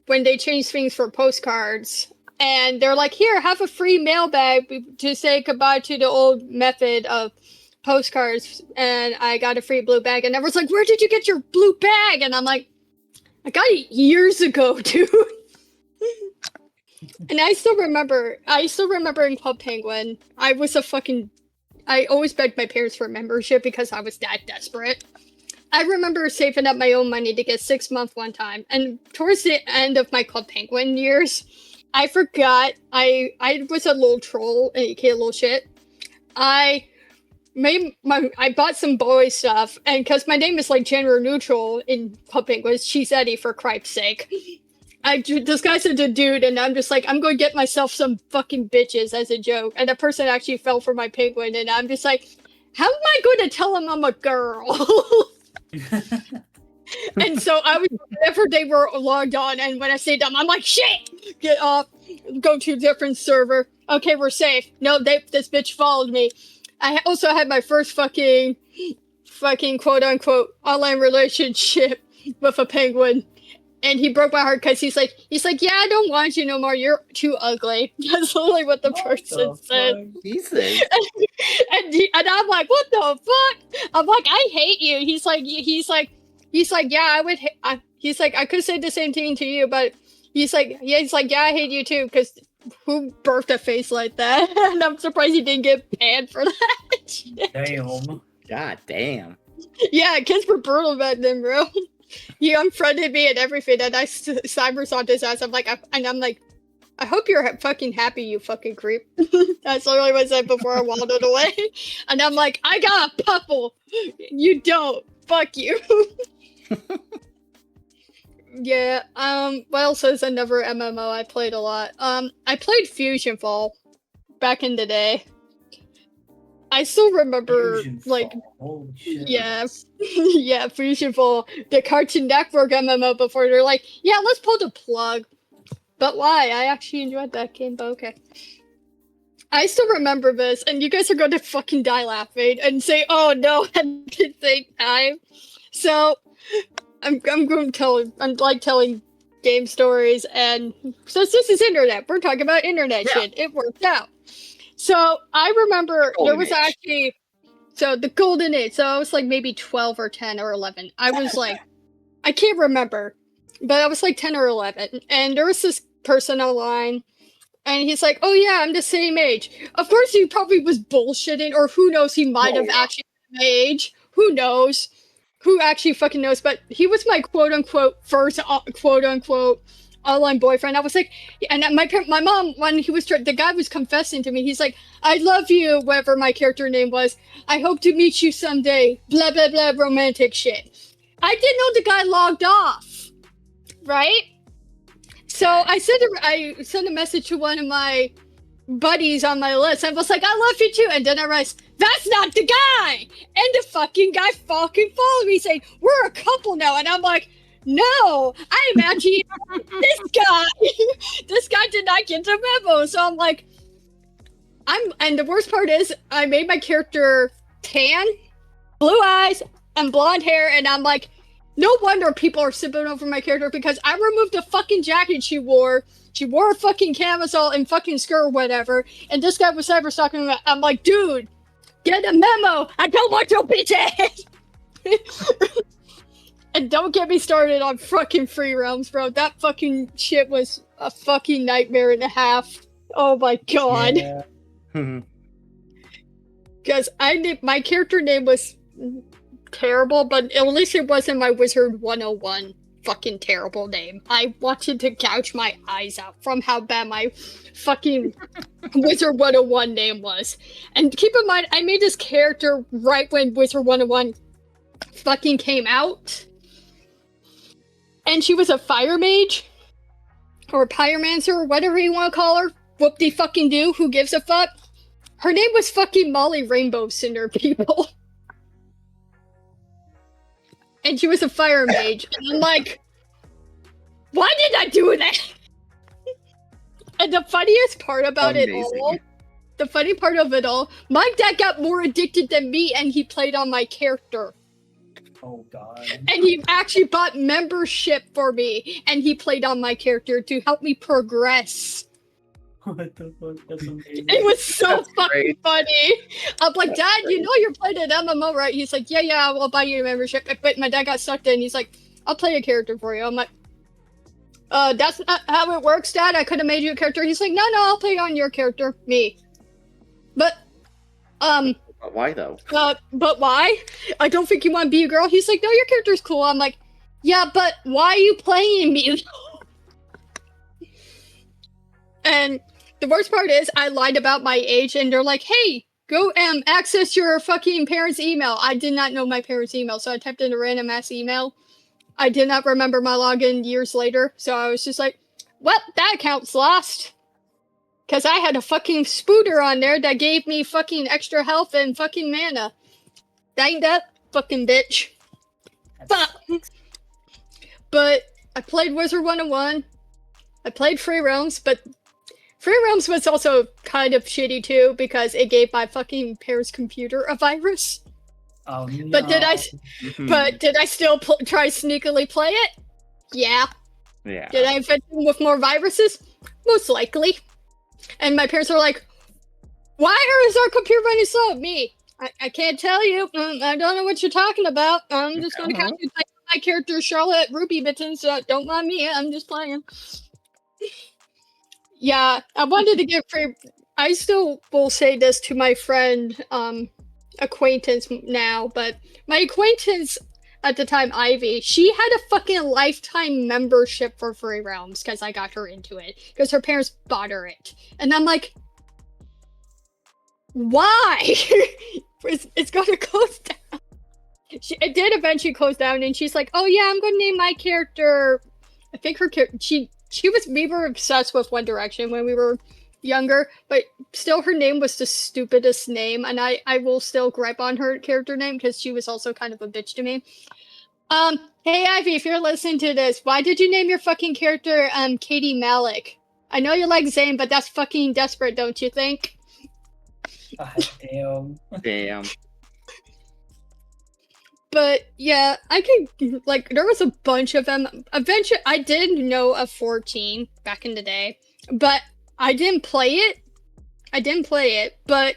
when they changed things for postcards, and they're like, here, have a free mailbag to say goodbye to the old method of postcards, and I got a free blue bag, and everyone's like, where did you get your blue bag? And I'm like, I got it years ago, dude. And I still remember in Club Penguin, I always begged my parents for membership because I was that desperate. I remember saving up my own money to get 6 months one time, and towards the end of my Club Penguin years, I forgot I was a little troll, aka little shit. I bought some boy stuff, and because my name is like gender neutral in Club Penguin, it's Chisetti for Cripe's sake. I disguised as a dude, and I'm just like, I'm going to get myself some fucking bitches as a joke, and the person actually fell for my penguin, and I'm just like, how am I going to tell him I'm a girl? And so I was, whenever they were logged on, and when I say them, I'm like, shit, get off, go to a different server. Okay, we're safe. No, this bitch followed me. I also had my first fucking quote unquote online relationship with a penguin, and he broke my heart because he's like, yeah, I don't want you no more. You're too ugly. That's literally what the person said. Jesus. And I'm like, what the fuck? I'm like, I hate you. He's like, yeah, I would. He's like, I could say the same thing to you, but he's like, yeah, I hate you too, because who birthed a face like that? And I'm surprised he didn't get banned for that. Damn. God damn. Yeah, kids were brutal back then, bro. He unfriended me and everything, and I cybersocked his ass. I'm like, I hope you're fucking happy, you fucking creep. That's literally what I said before I walled it away. And I'm like, I got a puffle. You don't. Fuck you. Yeah, what else is another MMO I played a lot? I played Fusion Fall back in the day. I still remember, Holy shit. yeah, yeah, Fusion Fall, the Cartoon Network MMO before they're like, yeah, let's pull the plug. But why? I actually enjoyed that game, but okay. I still remember this, and you guys are going to fucking die laughing and say, oh no, at the same time. So, I'm going to telling game stories, and since this is internet, we're talking about internet shit. It worked out. So I remember there was actually the golden age. So I was like maybe 12 or 10 or 11. I was like, I can't remember, but I was like 10 or 11, and there was this person online, And he's like, oh yeah, I'm the same age. Of course he probably was bullshitting, or who knows, he might have actually been my age. Who knows? Who actually fucking knows? But he was my quote-unquote first quote-unquote online boyfriend. I was like, and my mom, when he was the guy was confessing to me, he's like, I love you, whatever my character name was. I hope to meet you someday. Blah, blah, blah, romantic shit. I didn't know the guy logged off. Right? So I sent a message to one of my buddies on my list. I was like, I love you too. And then I realized, that's not the guy. And the fucking guy fucking followed me saying, we're a couple now. And I'm like, no, I imagine this guy. This guy did not get the memo. So I'm like, and the worst part is I made my character tan, blue eyes, and blonde hair. And I'm like, no wonder people are sipping over my character because I removed the fucking jacket she wore. She wore a fucking camisole and fucking skirt or whatever. And this guy was cyber stalking me. I'm like, dude, get a memo. I don't want your bitch ass. And don't get me started on fucking free realms, bro. That fucking shit was a fucking nightmare and a half. Oh my god. Yeah. Because my character name was terrible, but at least it wasn't my Wizard 101 fucking terrible name. I wanted to gouge my eyes out from how bad my fucking Wizard 101 name was. And keep in mind, I made this character right when Wizard 101 fucking came out. And she was a fire mage. Or a pyromancer, or whatever you want to call her. Whoop-de-fucking-do, who gives a fuck? Her name was fucking Molly Rainbow Cinder, people. And she was a fire mage. And I'm like, why did I do that? And the funniest part about it all, the funny part of it all, my dad got more addicted than me and he played on my character. Oh god. And he actually bought membership for me and he played on my character to help me progress. What the fuck? That's amazing. It was so fucking great. funny. I'm like, Dad, you know you're playing an MMO, right? He's like, yeah, I'll buy you a membership. But my dad got sucked in. He's like, I'll play a character for you. I'm like, that's not how it works, Dad. I could have made you a character. He's like, no, I'll play on your character, me. But Why though? but why? I don't think you want to be a girl. He's like, no, your character's cool. I'm like, yeah, but why are you playing me? And the worst part is, I lied about my age, and they're like, hey, go access your fucking parents' email. I did not know my parents' email, so I typed in a random ass email. I did not remember my login years later, so I was just like, well, that account's lost. Because I had a fucking spooter on there that gave me fucking extra health and fucking mana. Dang that fucking bitch. But I played Wizard 101. I played Free Realms, but Free Realms was also kind of shitty too because it gave my fucking parents' computer a virus. Oh no. But did I still try sneakily play it? Yeah. Yeah. Did I infect them with more viruses? Most likely. And my parents were like, why is our computer running slow? Me. I can't tell you. I don't know what you're talking about. I'm just going to count my character, Charlotte Ruby Mittens. Don't mind me. I'm just playing. Yeah, I wanted to get free. I still will say this to my friend, acquaintance now, but my acquaintance at the time, Ivy, she had a fucking lifetime membership for Free Realms because I got her into it because her parents bought her it, and I'm like, why? it's gonna close down. It did eventually close down, and she's like, oh yeah, I'm gonna name my character. I think her character. We were obsessed with One Direction when we were younger, but still her name was the stupidest name, and I will still gripe on her character name because she was also kind of a bitch to me. Hey Ivy, if you're listening to this, why did you name your fucking character Katie Malik? I know you like Zayn, but that's fucking desperate, don't you think? God damn. Damn. But yeah, I could, like, there was a bunch of them. Eventually, I did know of 14 back in the day, but I didn't play it. But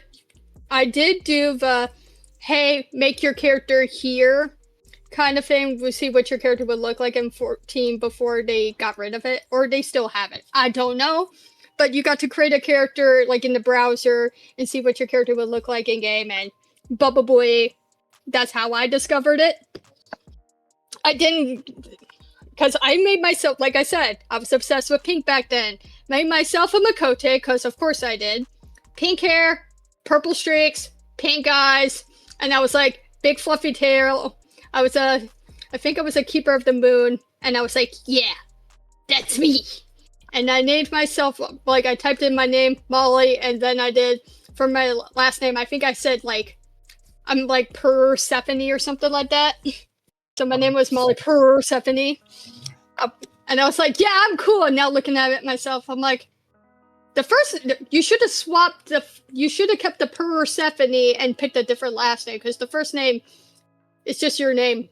I did do the, hey, make your character here kind of thing. We'll see what your character would look like in 14 before they got rid of it, or they still have it. I don't know. but you got to create a character like in the browser and see what your character would look like in game. And Bubble Boy, that's how I discovered it. I didn't, because I made myself, like I said, I was obsessed with pink back then. Made myself a Makote, because of course I did. Pink hair, purple streaks, pink eyes, and I was like, big fluffy tail. I think I was a keeper of the moon, and I was like, yeah, that's me. And I named myself, like, I typed in my name, Molly, and then I did, for my last name, I think I said, like, I'm like Persephone or something like that. So my name was Molly Persephone. And I was like, yeah, I'm cool. And now looking at it myself, I'm like, you should have swapped you should have kept the Persephone and picked a different last name, because the first name is just your name.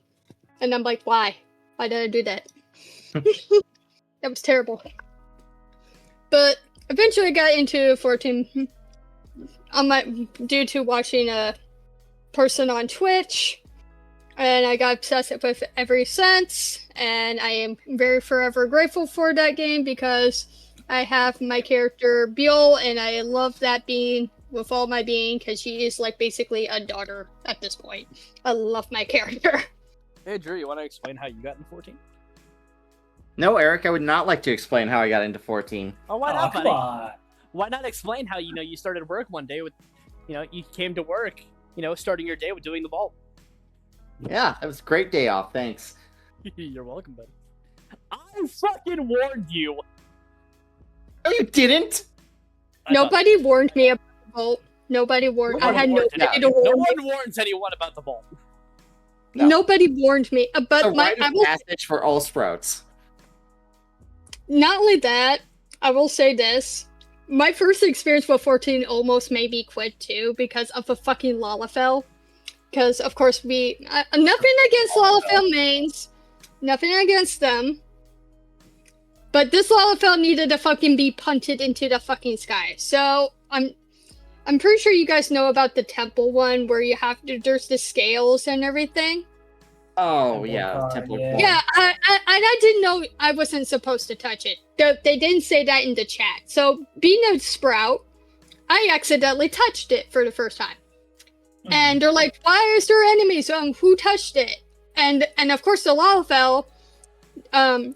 And I'm like, why? Why did I do that? That was terrible. But eventually I got into 14 due to watching a person on Twitch. And I got obsessed with it ever since. And I am very forever grateful for that game, because I have my character Beal, and I love that being with all my being, because she is like basically a daughter at this point. I love my character. Hey, Drew, you want to explain how you got in 14? No, Eric, I would not like to explain how I got into 14. Oh, why Oh, not, come buddy? on. Why not explain how, you started work one day with, you came to work, starting your day with doing the vault. Yeah, it was a great day off, thanks. You're welcome, buddy. I fucking warned you! No, you didn't! Nobody warned me about the vault. Nobody warned. I had nobody to warn No me. one warns anyone about the vault. No. Nobody warned me. But It's a rite of passage for all sprouts. Not only that, I will say this. My first experience with 14 almost made me quit too, because of the fucking Lalafell. Because, of course, nothing against Lalafell mains. Nothing against them. But this Lalafell needed to fucking be punted into the fucking sky. So, I'm pretty sure you guys know about the temple one, where there's the scales and everything. Oh, Temple yeah, card, Temple yeah. Card. Yeah, I didn't know I wasn't supposed to touch it. They didn't say that in the chat. So, being a sprout, I accidentally touched it for the first time. And they're like, why is there enemies? Who touched it? And of course the Lalafell,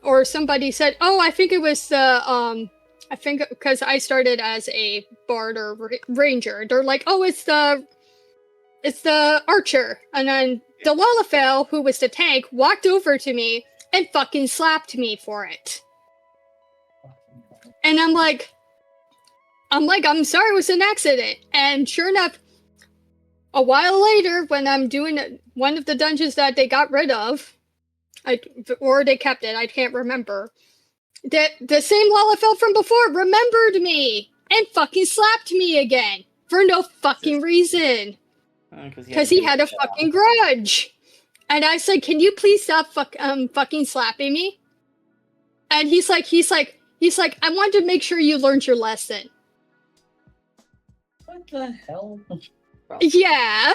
or somebody said, oh, I think it was the, I think, because I started as a bard or ranger. They're like, oh, it's the archer. And then the Lalafell, who was the tank, walked over to me and fucking slapped me for it. And I'm like, I'm sorry, it was an accident. And sure enough, a while later, when I'm doing one of the dungeons that they got rid of, or they kept it, I can't remember, that the same Lalafell from before remembered me and fucking slapped me again for no fucking reason. Because he had a fucking grudge. And I said, can you please stop fucking slapping me? And he's like, I wanted to make sure you learned your lesson. What the hell? Yeah.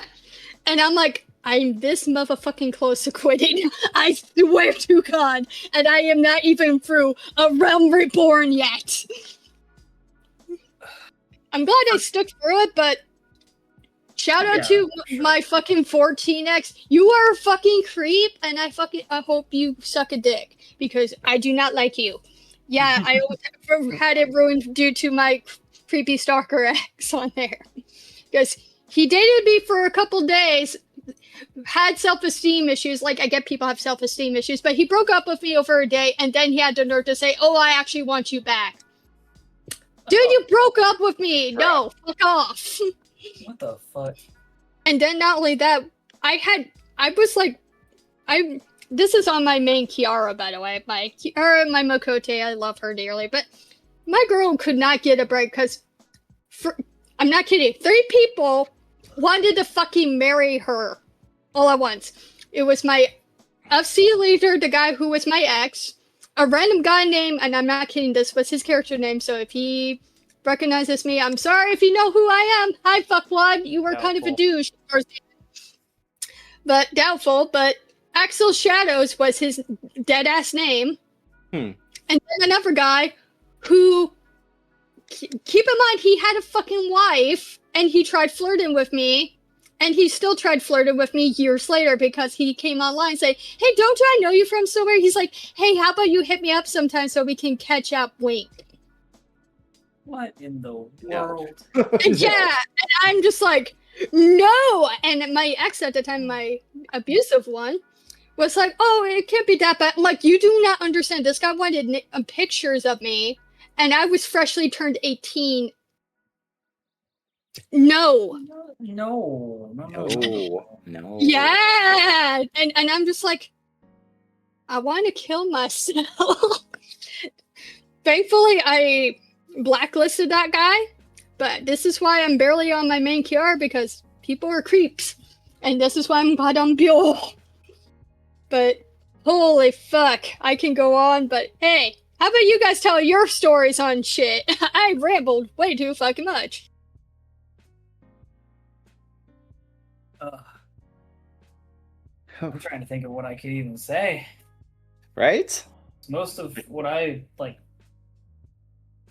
And I'm like, I'm this motherfucking close to quitting. I swear to God. And I am not even through a Realm Reborn yet. I'm glad I stuck through it, but shout out to my fucking 14X. You are a fucking creep, and I hope you suck a dick, because I do not like you. Yeah, I had it ruined due to my creepy stalker X on there. Because he dated me for a couple days, had self-esteem issues. Like, I get people have self-esteem issues, but he broke up with me over a day, and then he had the nerve to say, oh, I actually want you back. Dude, you broke up with me. No, fuck off. What the fuck? And then not only that, this is on my main Kiara, by the way. My Kiara, my Makote, I love her dearly, but my girl could not get a break because, I'm not kidding, 3 people wanted to fucking marry her all at once. It was my FC leader, the guy who was my ex, a random guy named, and I'm not kidding, this was his character name, so if he recognizes me, I'm sorry if you know who I am. Hi, fuckwad, you were kind of a douche. But doubtful, but Axel Shadows was his dead-ass name. And then another guy who keep in mind, he had a fucking wife, and he tried flirting with me, and he still tried flirting with me years later because he came online and said, hey, don't I know you from somewhere? He's like, hey, how about you hit me up sometime so we can catch up, wink. What in the No. world? And yeah, and I'm just like, no! And my ex at the time, my abusive one, was like, oh, it can't be that bad. I'm like, you do not understand. This guy wanted pictures of me, and I was freshly turned 18. No. No. No. Yeah! And I'm just like, I want to kill myself. Thankfully, I blacklisted that guy, but this is why I'm barely on my main QR, because people are creeps. And this is why I'm glad I'm pure. But holy fuck, I can go on, but hey, how about you guys tell your stories on shit? I rambled way too fucking much. I'm trying to think of what I could even say. Right? Most of what I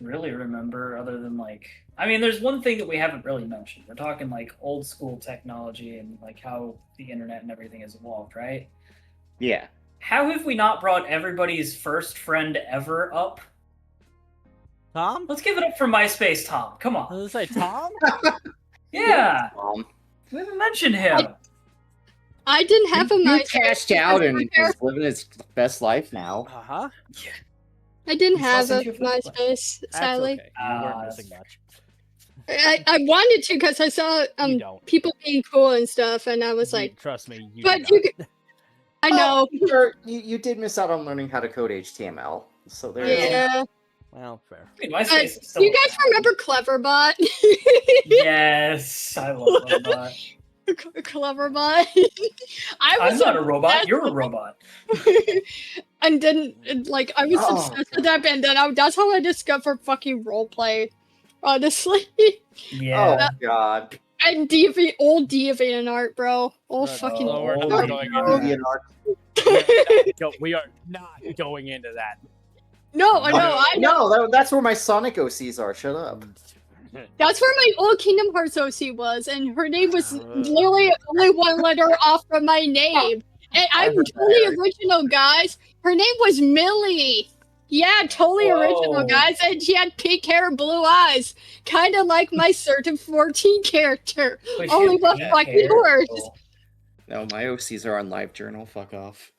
really remember, other than I mean, there's one thing that we haven't really mentioned. We're talking old school technology and how the internet and everything has evolved, right? Yeah. How have we not brought everybody's first friend ever up? Tom? Let's give it up for MySpace Tom. Come I on. was gonna say Tom? Yeah. We haven't mentioned him. I didn't have a He MySpace. cashed out and because is living his best life now. Uh-huh. I didn't You have still a sent your flip MySpace, That's sadly. okay. You weren't missing much. I wanted to because I saw You don't. people being cool and stuff, and I was like, Trust me, you but do you not. I know. Sure, you did miss out on learning how to code HTML. So there's Yeah. Well, fair. I mean, MySpace is still You guys remember Cleverbot? Yes, I love Cleverbot. Cleverbot. I'm not a robot. obsessed You're a with- robot. And then, I was Oh, obsessed with that, and then that's how I discovered fucking roleplay. Honestly. Yeah. Oh God. And old Deviant art, bro. Old Right. fucking. Oh, we're Oh, not my going God. into that. We are not going into that. No, I know, I know. No, that's where my Sonic OCs are. Shut up. That's where my old Kingdom Hearts OC was, and her name was literally only one letter off from my name. And I'm totally original, guys. Her name was Millie. Yeah, totally original, Whoa. guys. And she had pink hair, blue eyes. Kind of like my certain 14 character. But Only shit, with pink fucking hair. horse. No, my OCs are on LiveJournal. Fuck off.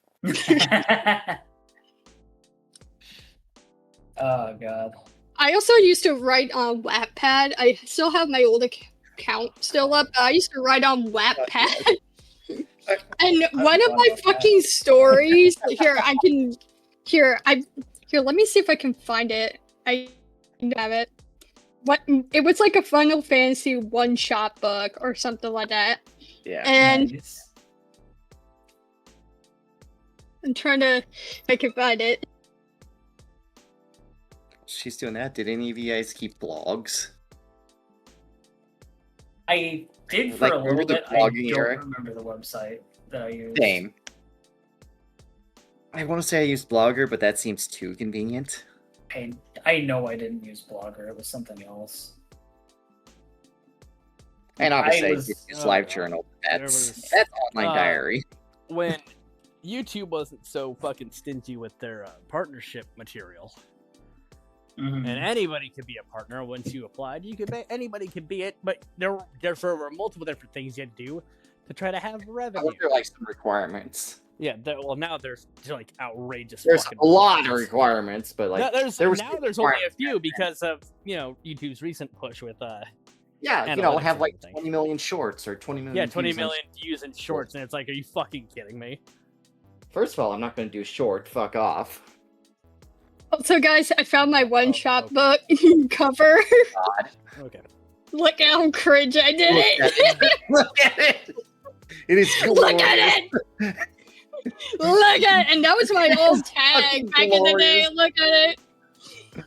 Oh god. I also used to write on Wattpad. I still have my old account still up. I used to write on Wattpad. And one of my fucking stories here, let me see if I can find it. I don't have it. It was like a Final Fantasy one-shot book or something like that. Yeah. And Nice. I'm trying to, if I can find it. She's doing that. Did any of you guys keep blogs? I did for Like, a remember little the bit. I blogging don't era? remember the website that I used. Same. I want to say I used Blogger, but that seems too convenient. I know I didn't use Blogger. It was something else. And obviously, I was- used oh, LiveJournal. There That's was- online uh, diary. When YouTube wasn't so fucking stingy with their partnership material, Mhm. and anybody could be a partner once you applied, anybody could be it, but there were multiple different things you had to do to try to have I revenue. wonder like some requirements. Yeah, well now there's like outrageous. There's fucking a lot of requirements. requirements, but like No, there's there was now some there's only a requirements few back then. because of YouTube's recent push with Yeah, analytics have and like everything. 20 million shorts or 20 million. 20 views on- million views in shorts, and it's like, are you fucking kidding me? First of all, I'm not going to do short. Fuck off. So, guys, I found my one-shot okay. book cover. Okay. Look how cringe I did it. Look at it. It is Look at it. Look at it. And that was my old tag Fucking back in the day. glorious. Look at it. Look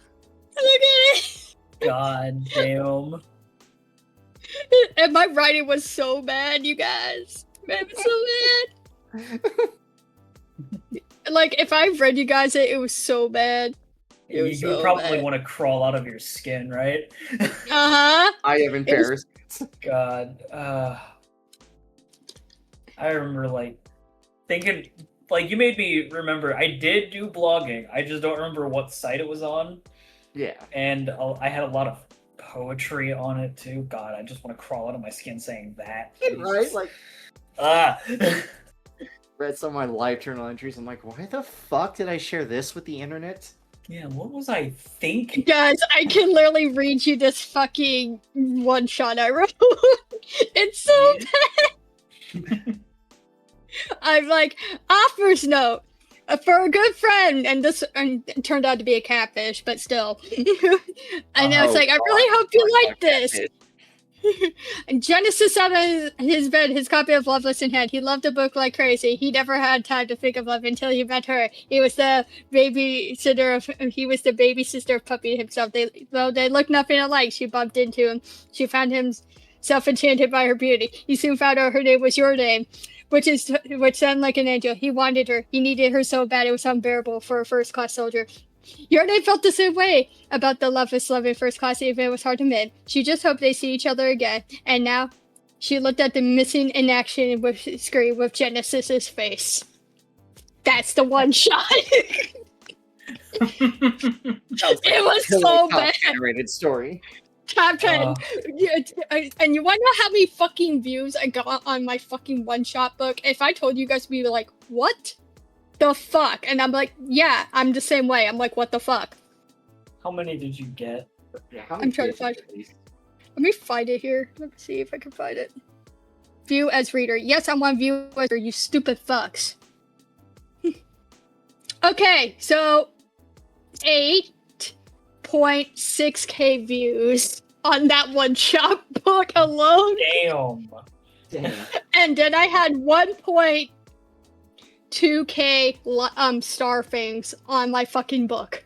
at it. God damn. And my writing was so bad, you guys. It was so bad. Like, if I read you guys it was so bad. It You was would so probably bad. want to crawl out of your skin, right? Uh-huh. I am embarrassed. God. I remember like thinking like you made me remember I did do blogging. I just don't remember what site it was on. Yeah. And I had a lot of poetry on it too. God, I just want to crawl out of my skin saying that. Right? Jesus. Like, Ah. read some of my live journal entries. I'm like, why the fuck did I share this with the internet? Yeah, what was I thinking? Guys, I can literally read you this fucking one shot I wrote. It's so bad. I'm like, author's note. For a good friend, and this it turned out to be a catfish, but still. And I was Oh, like, I God. really hope you Talk like about this. catfish. And Genesis sat on his bed, his copy of Loveless in hand. He loved the book like crazy. He never had time to think of love until he met her. He was the babysitter of Puppy himself. Though they looked nothing alike, she bumped into him. She found himself enchanted by her beauty. He soon found out her name was your name, which sounded like an angel. He wanted her. He needed her so bad it was unbearable for a first-class soldier. Your name felt the same way about the loveless love in first class, even it was hard to admit. She just hoped they see each other again. And now, she looked at the missing in action screen with Genesis's face. That's the one shot. It was so bad. Generated story. Top 10. And you want to know how many fucking views I got on my fucking one-shot book? If I told you guys, we'd be like, what the fuck? And I'm like, yeah, I'm the same way. I'm like, what the fuck? How many did you get? Yeah, how I'm trying to find. Let me find it here. Let me see if I can find it. View as reader. Yes, I want view as reader, you stupid fucks. Okay, so 8.6k views on that one shot book alone. Damn. And then I had 1.2k star things on my fucking book.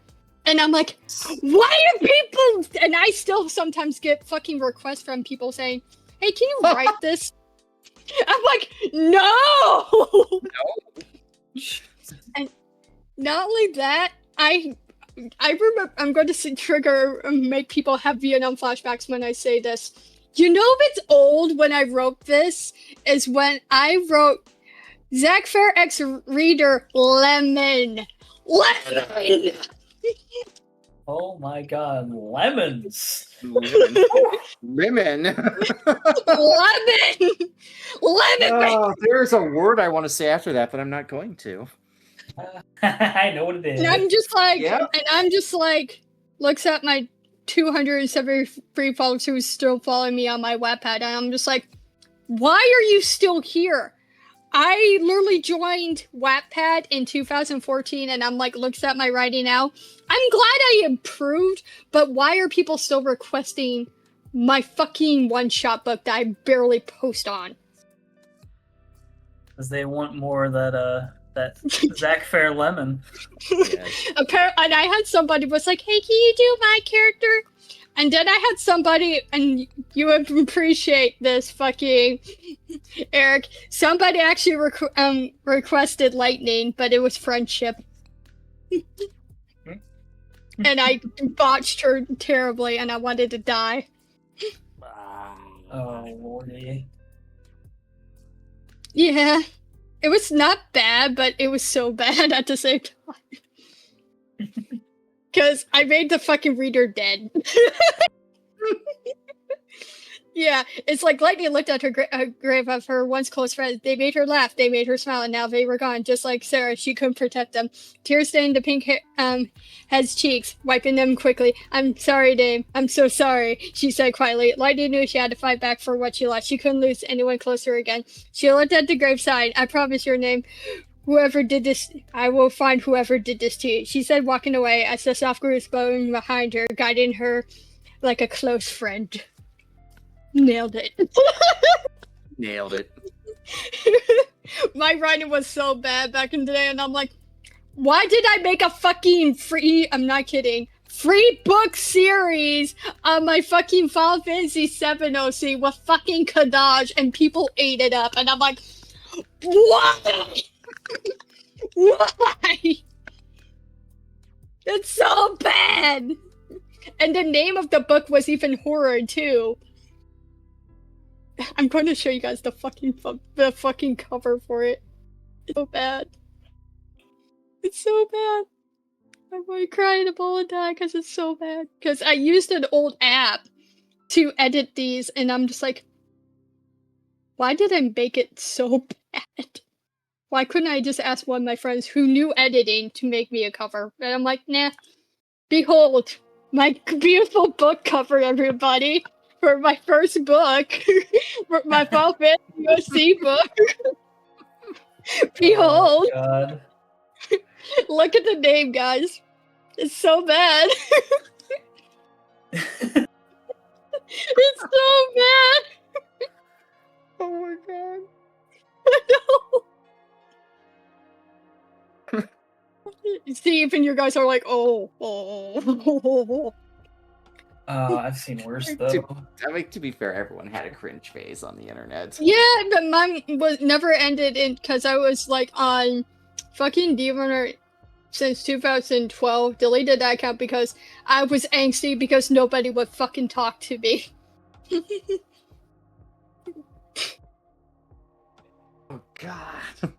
And I'm like, why are people... And I still sometimes get fucking requests from people saying, hey, can you write this? I'm like, no! And not only that, I remember, I'm going to trigger, make people have Vietnam flashbacks when I say this. You know it's old when I wrote this? Is when I wrote Zach Fair X Reader Lemon. Lemon! Oh my god, lemons. Lemon. Lemon! Oh, there's a word I want to say after that, but I'm not going to. I know what it is. And I'm just Yeah. looks at my 273 followers who still following me on my Wattpad, and I'm just like, why are you still here? I literally joined Wattpad in 2014, and I'm like, looks at my writing now. I'm glad I improved, but why are people still requesting my fucking one-shot book that I barely post on? Because they want more of that Zach Fair lemon. Yeah. And I had somebody was like, hey, can you do my character? And then I had somebody, and you would appreciate this fucking Eric. Somebody actually requested lightning, but it was friendship. And I botched her terribly, and I wanted to die. Oh lordy. Yeah. It was not bad, but it was so bad at the same time. Because I made the fucking reader dead. Yeah, it's like Lightning looked at her grave of her once close friends. They made her laugh, they made her smile, and now they were gone. Just like Sarah, she couldn't protect them. Tears stained the pink head's cheeks, wiping them quickly. I'm sorry, Dame. I'm so sorry, she said quietly. Lightning knew she had to fight back for what she lost. She couldn't lose anyone close to her again. She looked at the graveside. I promise your name. Whoever did this, I will find whoever did this to you, she said, walking away as the soft grooves bone behind her, guiding her like a close friend. Nailed it. Nailed it. My writing was so bad back in the day, and I'm like, why did I make a fucking free, I'm not kidding, free book series on my fucking Final Fantasy VII OC with fucking Kadaj, and people ate it up, and I'm like, why? Why? It's so bad. And the name of the book was even horror too. I'm going to show you guys the fucking cover for it. It's so bad. It's so bad. I'm going to cry in a ball and die because it's so bad. Because I used an old app to edit these, and I'm just like, why did I make it so bad? Why couldn't I just ask one of my friends who knew editing to make me a cover? And I'm like, nah. Behold, my beautiful book cover, everybody, for my first book, for my Final Fantasy book. Behold, Oh, God. look at the name, guys. It's so bad. It's so bad. Oh my god. No. See, even you guys are like, oh. I've seen worse though. To be fair, everyone had a cringe phase on the internet. Yeah, but mine was never ended in because I was like on fucking Demon since 2012. Deleted that account because I was angsty because nobody would fucking talk to me. Oh god.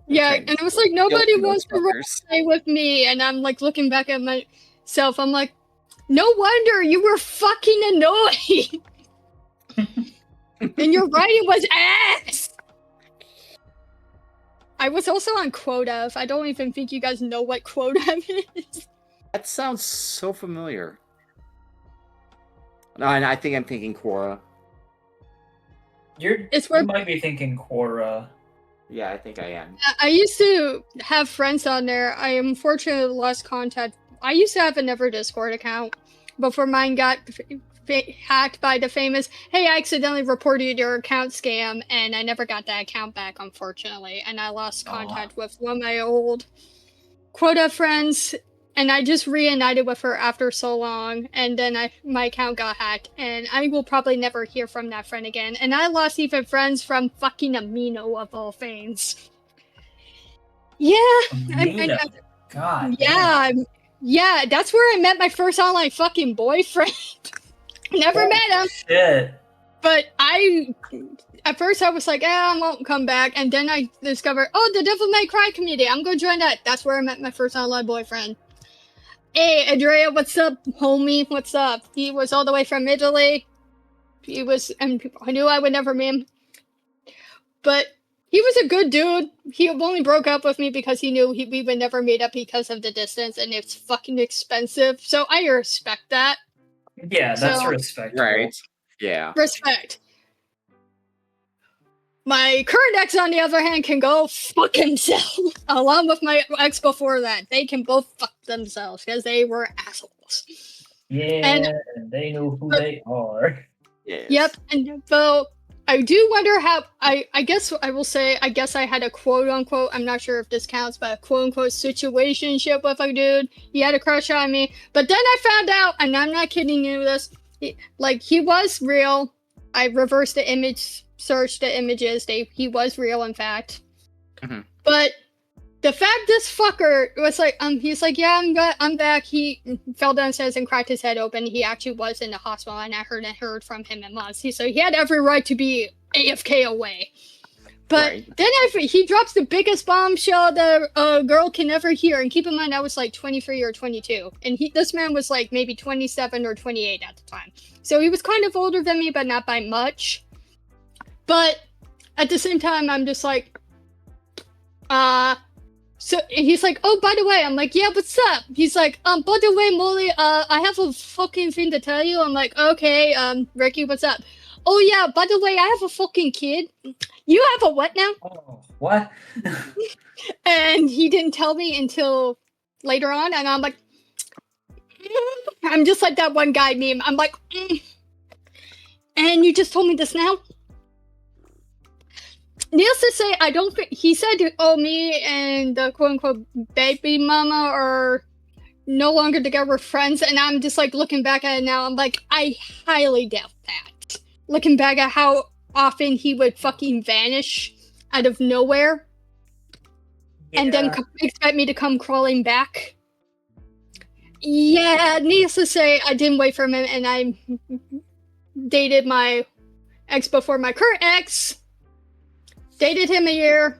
Yeah, Okay. and it was like nobody Guilty wants to motherfuckers. play with me, and I'm like looking back at myself. I'm like, no wonder you were fucking annoying. And your writing was ass. I was also on Quotev. I don't even think you guys know what Quotev is. That sounds so familiar. No, and I think I'm thinking Quora. You might be thinking Quora. Yeah, I think I am. I used to have friends on there. I unfortunately lost contact. I used to have a Never Discord account before mine got hacked by the famous, hey, I accidentally reported your account scam, and I never got that account back, unfortunately. And I lost contact with one of my old Quota friends, and I just reunited with her after so long, and then my account got hacked, and I will probably never hear from that friend again. And I lost even friends from fucking Amino of all things. Yeah. God. Yeah. Damn. Yeah, that's where I met my first online fucking boyfriend. Never met him. Shit. But at first I was like, I won't come back. And then I discovered, the Devil May Cry community. I'm going to join that. That's where I met my first online boyfriend. Hey, Andrea, what's up, homie? What's up? He was all the way from Italy. And I knew I would never meet him. But he was a good dude. He only broke up with me because he knew we would never meet up because of the distance, and it's fucking expensive. So I respect that. Yeah, that's respectable. Right. Yeah. Respect. My current ex, on the other hand, can go fuck himself. Along with my ex before that. They can both fuck themselves because they were assholes. Yeah, and they know who they are. Yes. Yep, and so I do wonder how, I guess I will say, I guess I had a quote-unquote, I'm not sure if this counts, but a quote-unquote situationship with a dude. He had a crush on me. But then I found out, and I'm not kidding you this, he was real. I reversed the image, searched the images. He was real, in fact. Mm-hmm. But the fact this fucker was like, he's like, yeah, I'm back. He fell downstairs and cracked his head open. He actually was in the hospital, and I heard from him in months. So he had every right to be AFK away. But Right. then he drops the biggest bombshell that a girl can ever hear. And keep in mind, I was like 23 or 22. And this man was like maybe 27 or 28 at the time. So he was kind of older than me, but not by much. But at the same time, I'm just like, so he's like, oh, by the way, I'm like, yeah, what's up? He's like, by the way, Molly, I have a fucking thing to tell you. I'm like, okay, Ricky, what's up? Oh yeah, by the way, I have a fucking kid. You have a what now? Oh, what? And he didn't tell me until later on, and I'm like, I'm just like that one guy meme. I'm like, and you just told me this now? Needless to say, I don't think he said, oh, me and the quote-unquote baby mama are no longer together friends, and I'm just like looking back at it now, I'm like, I highly doubt that. Looking back at how often he would fucking vanish out of nowhere, and then expect me to come crawling back. Yeah, needless to say, I didn't wait for him, and I dated my ex before my current ex. Dated him a year.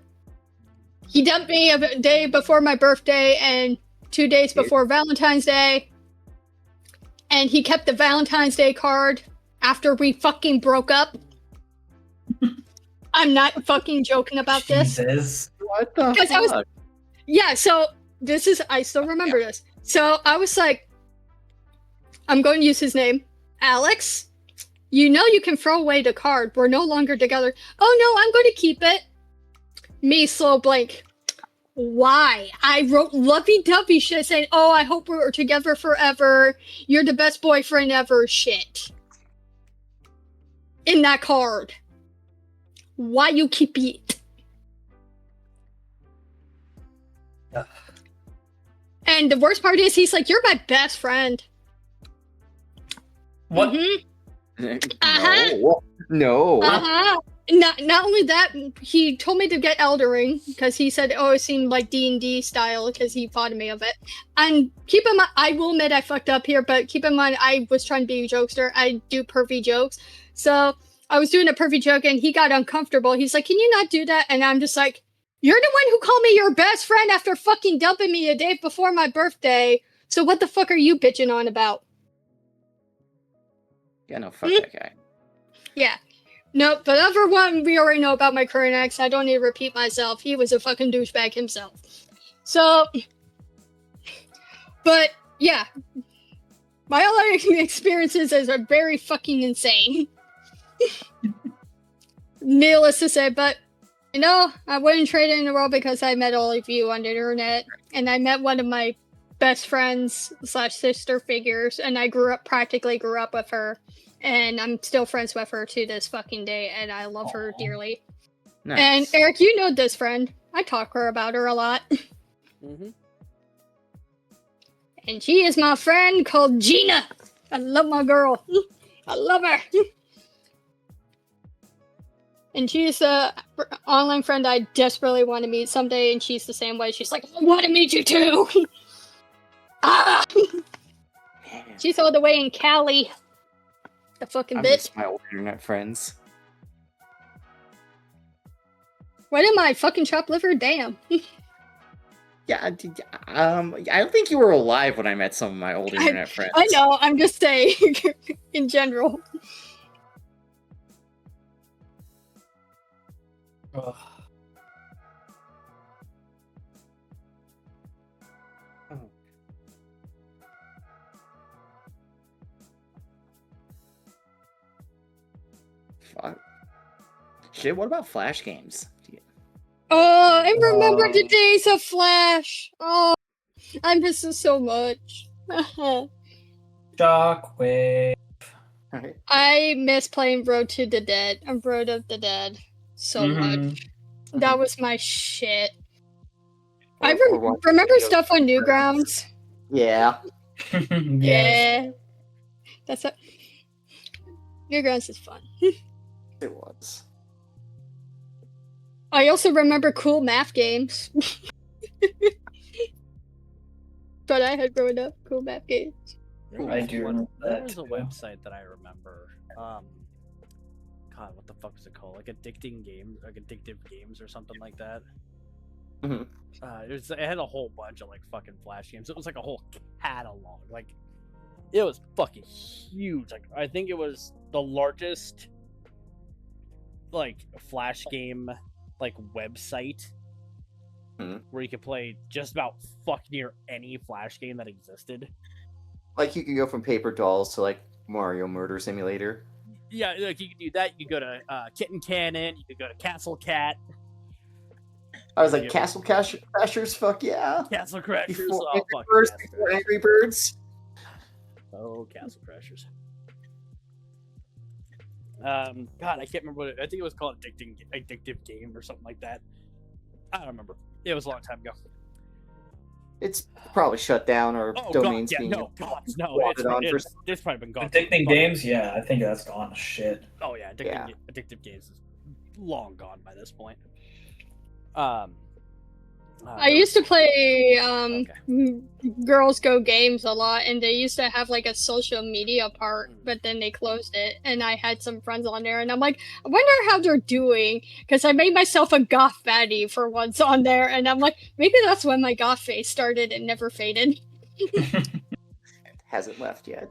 He dumped me a day before my birthday and 2 days before Valentine's Day. And he kept the Valentine's Day card after we fucking broke up. I'm not fucking joking about this. Jesus. What the Because I was- fuck? Yeah, so this is, I still remember this. So I was like, I'm going to use his name, Alex. You know you can throw away the card. We're no longer together. Oh no, I'm going to keep it. Me, slow blank. Why? I wrote lovey-dovey shit saying, oh, I hope we're together forever. You're the best boyfriend ever shit. In that card. Why you keep it? Ugh. And the worst part is, he's like, you're my best friend. What? Mhm. No. No. Uh-huh. Not only that, he told me to get Eldering because he said, oh, it seemed like D&D style because he thought me of it. And keep in mind, I will admit I fucked up here, but keep in mind I was trying to be a jokester. I do pervy jokes. So I was doing a pervy joke and he got uncomfortable. He's like, can you not do that? And I'm just like, you're the one who called me your best friend after fucking dumping me a day before my birthday. So what the fuck are you bitching on about? Yeah, no, fuck that guy. Yeah. Nope, but number one, we already know about my current ex. I don't need to repeat myself. He was a fucking douchebag himself. So, but yeah, my other experiences are very fucking insane. Needless to say, but you know, I wouldn't trade it in the world because I met all of you on the internet, and I met one of my best friends / sister figures, and I practically grew up with her. And I'm still friends with her to this fucking day, and I love her dearly. Nice. And Eric, you know this friend. I talk to her about her a lot. Mm-hmm. And she is my friend called Gina. I love my girl. I love her. And she's a online friend I desperately want to meet someday, and she's the same way. She's like, I want to meet you too. Ah! Man, She's all the way in Cali. The fucking I bitch. miss my old internet friends. What am I, fucking chopped liver? Damn. Yeah, I don't think you were alive when I met some of my old internet friends. I know, I'm just saying, in general. Ugh. Fuck. Shit, what about Flash games? Oh, I remember the days of Flash. Oh, I miss it so much. Shockwave. Alright. I miss playing Road to the Dead. Road of the Dead so much. That was my shit. I remember stuff on Newgrounds. Yeah. Yes. Yeah. That's a Newgrounds is fun. It was. I also remember cool math games. But I had grown up cool math games. I do remember There that was a too. website that I remember. God, what the fuck was it called? Like Addicting Games, like Addictive Games, or something like that. Mhm. It had a whole bunch of like fucking Flash games. It was like a whole catalog. Like, it was fucking huge. Like, I think it was the largest like Flash game like website Mhm. where you could play just about fuck near any Flash game that existed. Like you could go from Paper Dolls to like Mario Murder Simulator. Yeah, like you could do that. You could go to Kitten Cannon. You could go to Castle Cat, I was like, Yep. Castle Crashers, fuck yeah. Castle Crashers. Before Oh, Angry fuck Birds, Castle before Crashers. Angry Birds. Oh, Castle Crashers. God, I can't remember what I think it was called Addictive Game or something like that. I don't remember. It was a long time ago. It's probably shut down or Oh domains God, yeah, being no, God, no. wanted on for- It's probably been gone. Addicting for- games? Yeah, I think that's gone to shit. Oh yeah, Addictive Games is long gone by this point. I used to play Okay. Girls Go Games a lot, and they used to have like a social media part, but then they closed it. And I had some friends on there, and I'm like, I wonder how they're doing, because I made myself a goth baddie for once on there, and I'm like, maybe that's when my goth phase started and never faded. Hasn't left yet.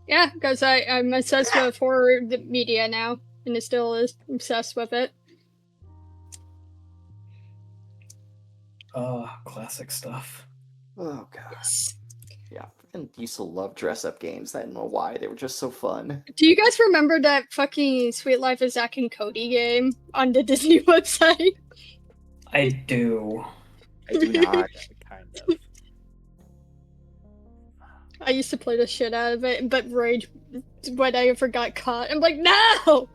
Yeah, because I'm obsessed with horror media now, and it still is obsessed with it. Classic stuff. Oh god. Yes. Yeah. And used to love dress up games. I don't know why. They were just so fun. Do you guys remember that fucking Sweet Life of Zack and Cody game on the Disney website? I do. I do not. Kind of. I used to play the shit out of it, but rage when I ever got caught. I'm like, no!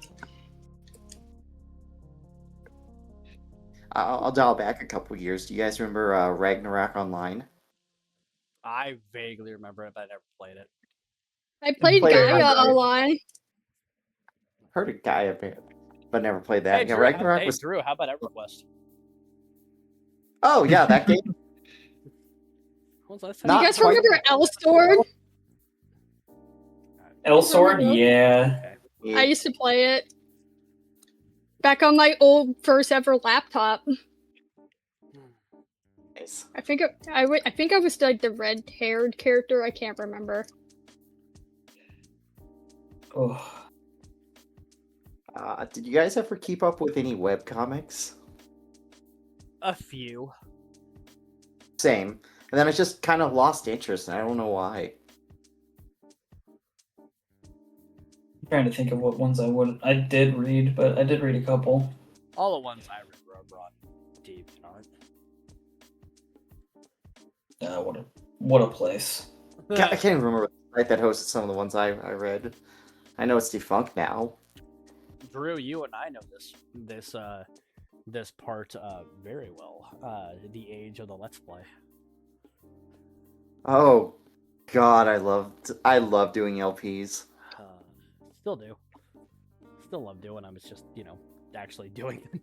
I'll dial back a couple years. Do you guys remember Ragnarok Online? I vaguely remember it, but I never played it. I played Played it Gaia on the- online. Heard of Gaia, but never played that. Hey, Yeah, Drew, Ragnarok hey, was. Drew, how about EverQuest? Oh yeah, that game. When's the last Do time you Not guys quite- remember L-Sword? L-Sword? Yeah. I used to play it. Back on my old first ever laptop. Nice. I think I was like the red-haired character. I can't remember. Oh. Did you guys ever keep up with any webcomics? A few. Same. And then I just kind of lost interest, and I don't know why. I'm trying to think of what ones I did read, but I did read a couple. All the ones I read were brought deep, aren't? What a place. I can't even remember the site that hosted some of the ones I read. I know it's defunct now. Drew, you and I know this part very well. The age of the Let's Play. Oh god, I love doing LPs. Still do. Still love doing them. It's just, actually doing them.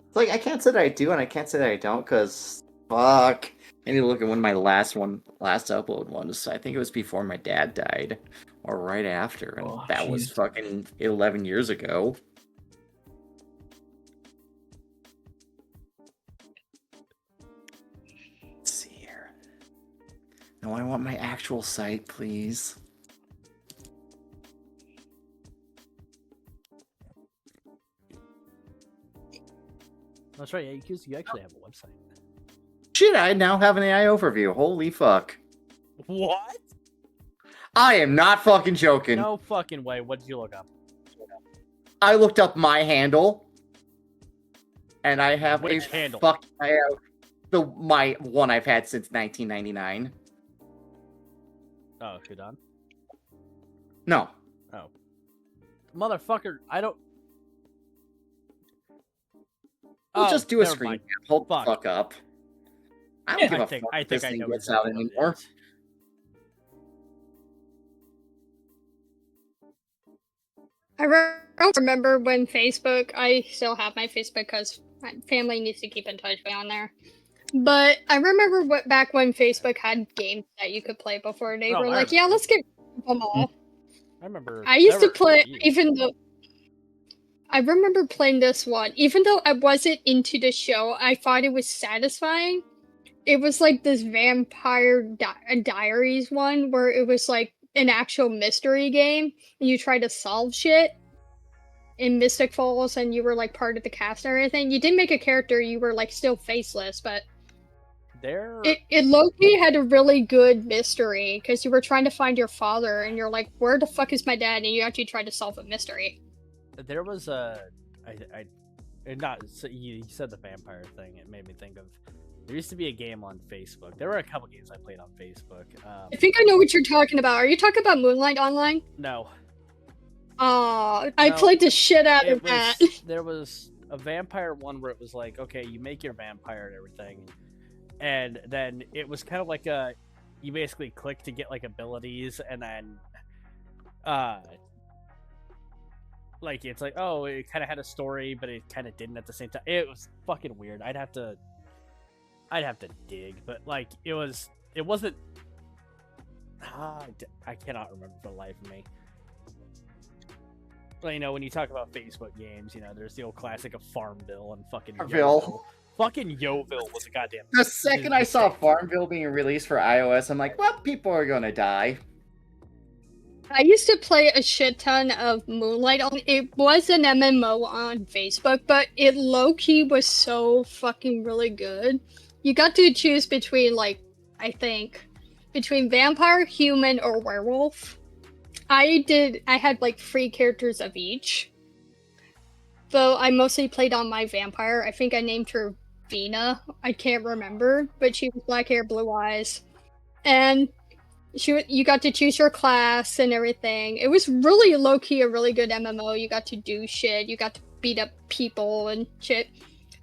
It's like I can't say that I do and I can't say that I don't, because fuck. I need to look at when my last upload was. I think it was before my dad died. Or right after. And Oh, that was jeez. fucking 11 years ago. Let's see here. No, I want my actual site, please. That's right, yeah, you actually have a website. Shit, I now have an AI overview. Holy fuck. What? I am not fucking joking. No fucking way. What did you look up? I looked up my handle, and I have Which a handle? I have my one I've had since 1999. Oh, you're done? No, Oh. Motherfucker, I don't... we'll Oh, just do a never screen mind. cap. Hold the Fuck. fuck up. I don't give a I think fuck I if this think I thing know gets exactly out what it anymore. is. I remember when Facebook. I still have my Facebook because my family needs to keep in touch with me on there. But I remember back when Facebook had games that you could play before they Oh, were I like, remember. "Yeah, let's get them all." I remember... I used to never- play, Jeez. even though I remember playing this one, even though I wasn't into the show, I thought it was satisfying. It was like this Vampire Diaries one where it was like an actual mystery game, and you try to solve shit in Mystic Falls, and you were like part of the cast and everything. You didn't make a character; you were like still faceless, but There... it low-key had a really good mystery because you were trying to find your father, and you're like, "Where the fuck is my dad?" And you actually tried to solve a mystery. There was a... You said the vampire thing. It made me think of... There used to be a game on Facebook. There were a couple games I played on Facebook. I think I know what you're talking about. Are you talking about Moonlight Online? No. Oh, I No, played the shit out It of that. was... There was a vampire one where it was like, okay, you make your vampire and everything. And then it was kind of like a... You basically click to get, like, abilities, and then... like it's like, oh, it kind of had a story, but it kind of didn't at the same time. It was fucking weird. I'd have to dig, but like it wasn't. I cannot remember for the life of me. Well, you know, when you talk about Facebook games, you know, there's the old classic of Farmville and fucking Farmville. Yoville. Fucking Yoville was a goddamn. The second I saw Farmville being released for iOS, I'm like, well, people are gonna die. I used to play a shit ton of Moonlight. It was an MMO on Facebook, but it low-key was so fucking really good. You got to choose between, like, I think, between vampire, human, or werewolf. I had, like, 3 characters of each. Though I mostly played on my vampire. I think I named her Vina. I can't remember, but she was black hair, blue eyes. And you got to choose your class and everything. It was really low-key a really good MMO. You got to do shit. You got to beat up people and shit.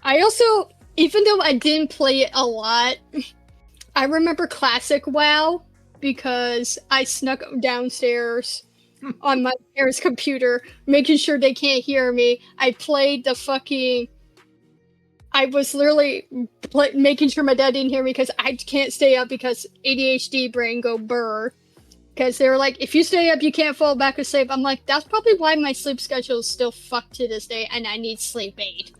I also, even though I didn't play it a lot, I remember classic WoW because I snuck downstairs on my parents' computer, making sure they can't hear me. I played the fucking... I was literally making sure my dad didn't hear me because I can't stay up because ADHD brain go burr. Because they were like, if you stay up, you can't fall back asleep. I'm like, that's probably why my sleep schedule is still fucked to this day, and I need sleep aid.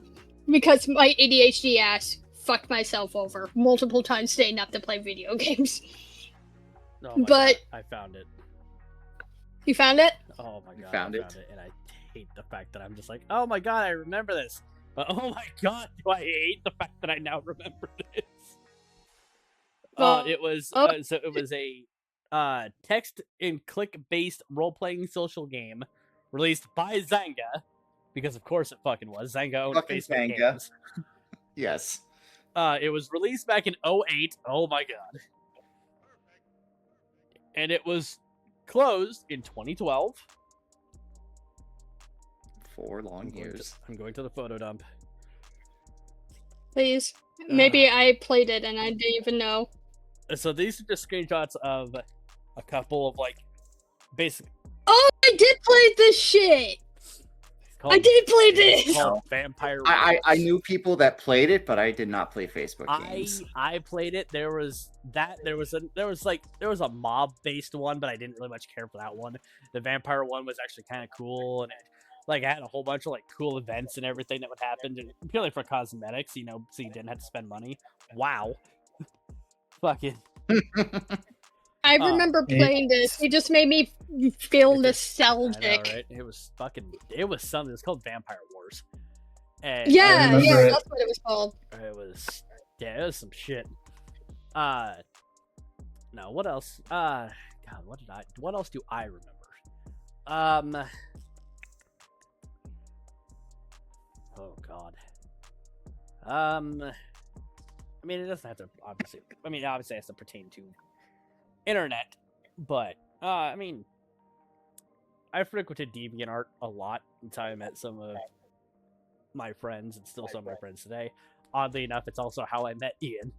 Because my ADHD ass fucked myself over multiple times staying up to play video games. Oh my But God, I found it. You found it? Oh my God, You found I it? found it, and I hate the fact that I'm just like, oh my God, I remember this. But oh my God, do I hate the fact that I now remember this? Well, It was so it was a text and click based role playing social game released by Zynga, because of course it fucking was. Zynga owned Fucking Facebook Zynga. games. Yes. It was released back in 2008. Oh my God. And it was closed in 2012. 4 long years. I'm going to the photo dump. please. Maybe I played it and I didn't even know. So these are just screenshots of a couple of like basic. Oh, I did play this shit! I did play this! Called Vampire. I knew people that played it, but I did not play Facebook games. I played it. There was a mob based one, but I didn't really much care for that one. The vampire one was actually kind of cool, and it had a whole bunch of like cool events and everything that would happen, and purely for cosmetics, you know, so you didn't have to spend money. Wow, fucking. I remember playing this. It just made me feel nostalgic. I know, right? It was something. It was called Vampire Wars. And Yeah, remember it. that's what it was called. it was some shit. No, what else? God, what else do I remember? Oh God. I mean, it doesn't have to obviously. Obviously, it has to pertain to internet, but I mean, I frequented DeviantArt a lot until I met some of my friends, and still some of my friends today. Oddly enough, it's also how I met Ian.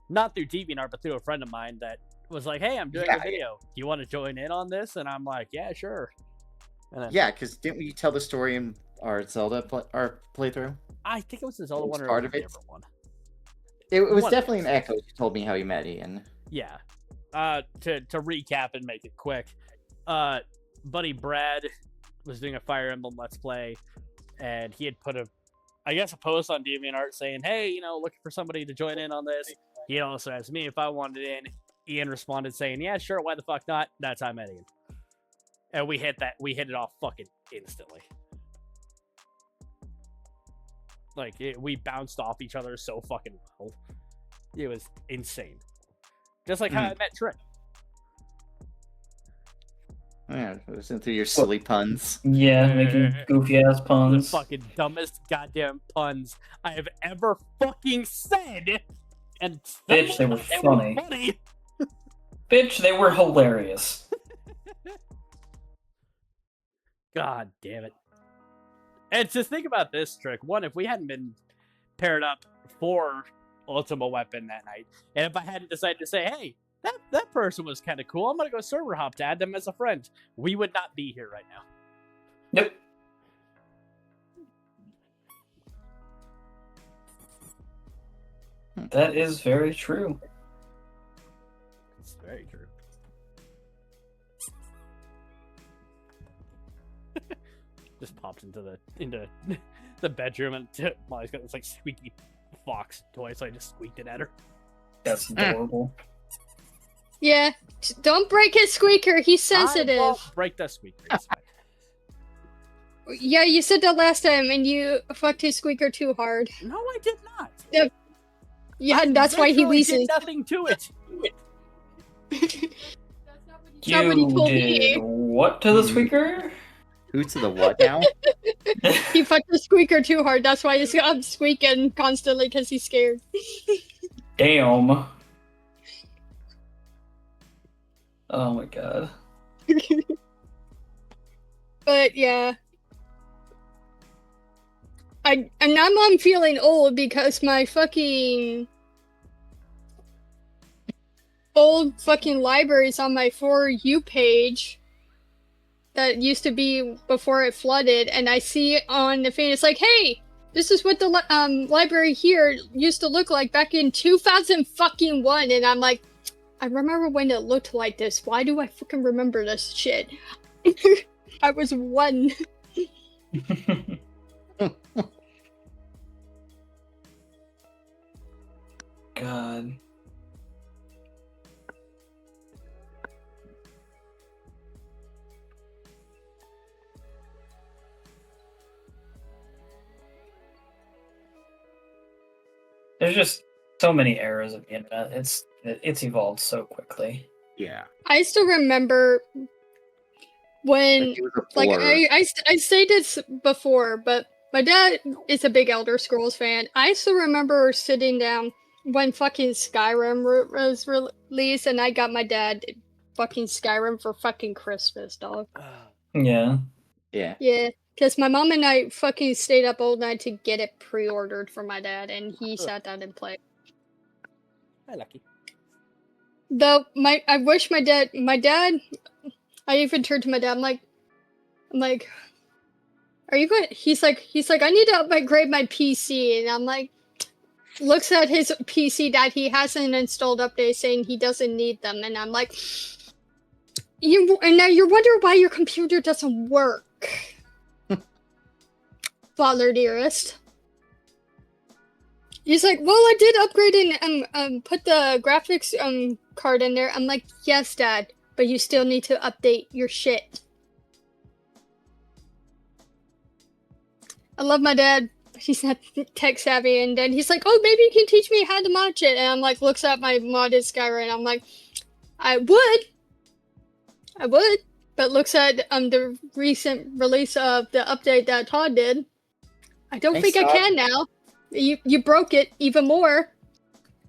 Not through DeviantArt, but through a friend of mine that was like, "Hey, I'm doing a video. Do you want to join in on this?" And I'm like, "Yeah, sure." And then, Yeah, because didn't we tell the story in our Zelda our playthrough? I think it was the Zelda one or part a of it. different one. It was One of definitely an those. echo. You told me how you met Ian. Yeah. To recap and make it quick, buddy Brad was doing a Fire Emblem Let's Play, and he had put a post on DeviantArt saying, "Hey, you know, looking for somebody to join in on this." He also asked me if I wanted in. Ian responded saying, "Yeah, sure, why the fuck not?" That's how I met Ian. And we hit it off fucking instantly. We bounced off each other so fucking well. It was insane. Just like how I met Trick. Yeah, listen to your silly puns. Yeah, making goofy ass The puns. fucking dumbest goddamn puns I have ever fucking said. And Bitch, they were funny. funny. Bitch, they were hilarious. God damn it. And just think about this, Trick. One, if we hadn't been paired up for Ultima Weapon that night, and if I hadn't decided to say, hey, that person was kind of cool, I'm going to go server hop to add them as a friend, we would not be here right now. Yep. That is very true. It's very true. Just popped into the bedroom and Molly's got this like squeaky fox toy, so I just squeaked it at her. That's adorable. Yeah, don't break his squeaker. He's I sensitive. won't break the squeaker. It's fine. Yeah, you said that last time, and you fucked his squeaker too hard. No, I did not. Yeah, I that's why he literally did leases. nothing to it. That's not what he You told did me. what to the squeaker? Who to the what now? He fucked the squeaker too hard. That's why he's squeaking constantly because he's scared. Damn. Oh my god. But yeah. And now I'm feeling old because my fucking old fucking libraries on my For You page that used to be before it flooded, and I see on the thing, it's like, hey, this is what the library here used to look like back in 2001, and I'm like, I remember when it looked like this. Why do I fucking remember this shit? I was 1. God. There's just so many eras of the internet. It's evolved so quickly. Yeah. I still remember when, Like, it was a like, blur. I say this before, but my dad is a big Elder Scrolls fan. I still remember sitting down when fucking Skyrim was released, and I got my dad fucking Skyrim for fucking Christmas, dog. Yeah. Yeah. Yeah, because my mom and I fucking stayed up all night to get it pre-ordered for my dad, and he sat down and played. Hi, Lucky. Though I wish my dad, I even turned to my dad. I'm like, are you going? He's like, I need to upgrade my PC, and I'm like, looks at his PC that he hasn't installed updates, saying he doesn't need them, and I'm like, and now you're wondering why your computer doesn't work, father dearest. He's like, well, I did upgrade and put the graphics card in there. I'm like, yes, Dad, but you still need to update your shit. I love my dad. He's not tech savvy, and then he's like, oh, maybe you can teach me how to mod shit. And I'm like, looks at my modded Skyrim, and I'm like, I would, but looks at the recent release of the update that Todd did. I don't Thanks, think I Todd. can now. You broke it even more,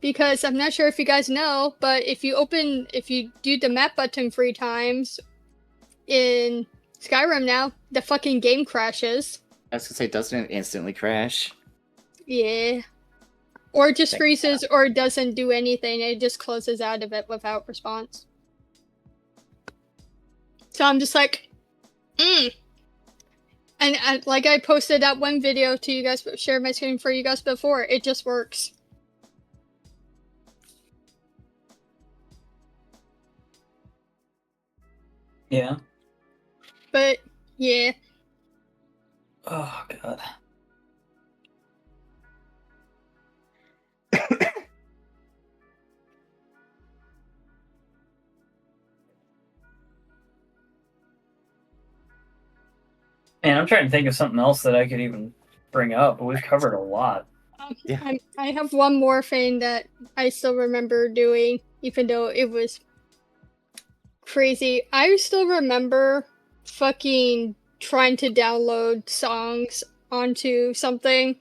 because I'm not sure if you guys know, but if you do the map button 3 times in Skyrim now, the fucking game crashes. I was gonna say, doesn't it instantly crash? Yeah. Or it just Thank freezes, or it doesn't do anything. It just closes out of it without response. So I'm just like, And like I posted that one video to you guys, shared my screen for you guys before. It just works. Yeah. But yeah, Oh god. Man, I'm trying to think of something else that I could even bring up, but we've covered a lot. Yeah. I have one more thing that I still remember doing, even though it was crazy. I still remember fucking trying to download songs onto something,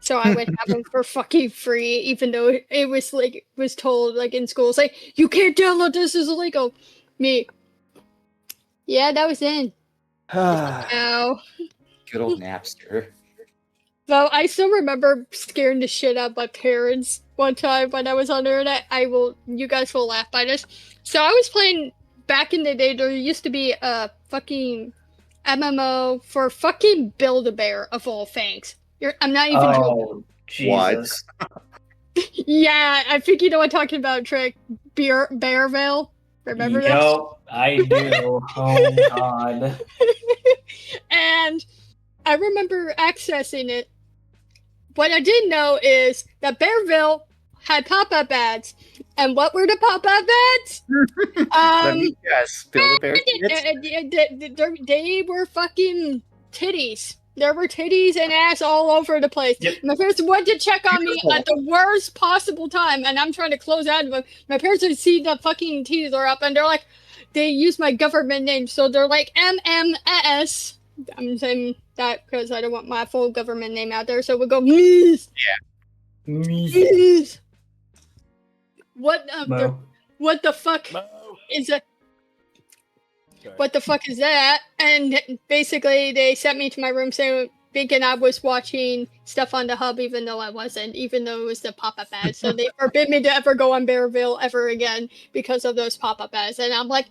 so I would have them for fucking free, even though it was like was told like in school, it's like, you can't download this, is illegal. Me, yeah, that was in. Now, Good old Napster. though, I still remember scaring the shit out of my parents one time when I was on the internet. You guys will laugh by this. So I was playing back in the day. There used to be a fucking MMO for fucking Build-A-Bear of all things. I'm not even joking. Oh, Jesus. Yeah, I think you know what I'm talking about, Trick. Bearville. Remember this? Yup, I do. Oh, God. And I remember accessing it. What I didn't know is that Bearville had pop-up ads. And what were the pop-up ads? Yes, Build-A-Bear kits. They were fucking titties. There were titties and ass all over the place. Yep. My parents went to check on me Beautiful. at the worst possible time, and I'm trying to close out of them. My parents would see the fucking titties are up, and they're like, they use my government name, so they're like MMS. I'm saying that because I don't want my full government name out there, so we'll go Ms. Ms. What what the fuck is that? What the fuck is that? And basically, they sent me to my room saying, thinking I was watching stuff on the hub, even though I wasn't, even though it was the pop-up ads. So they forbid me to ever go on Bearville ever again because of those pop-up ads. And I'm like,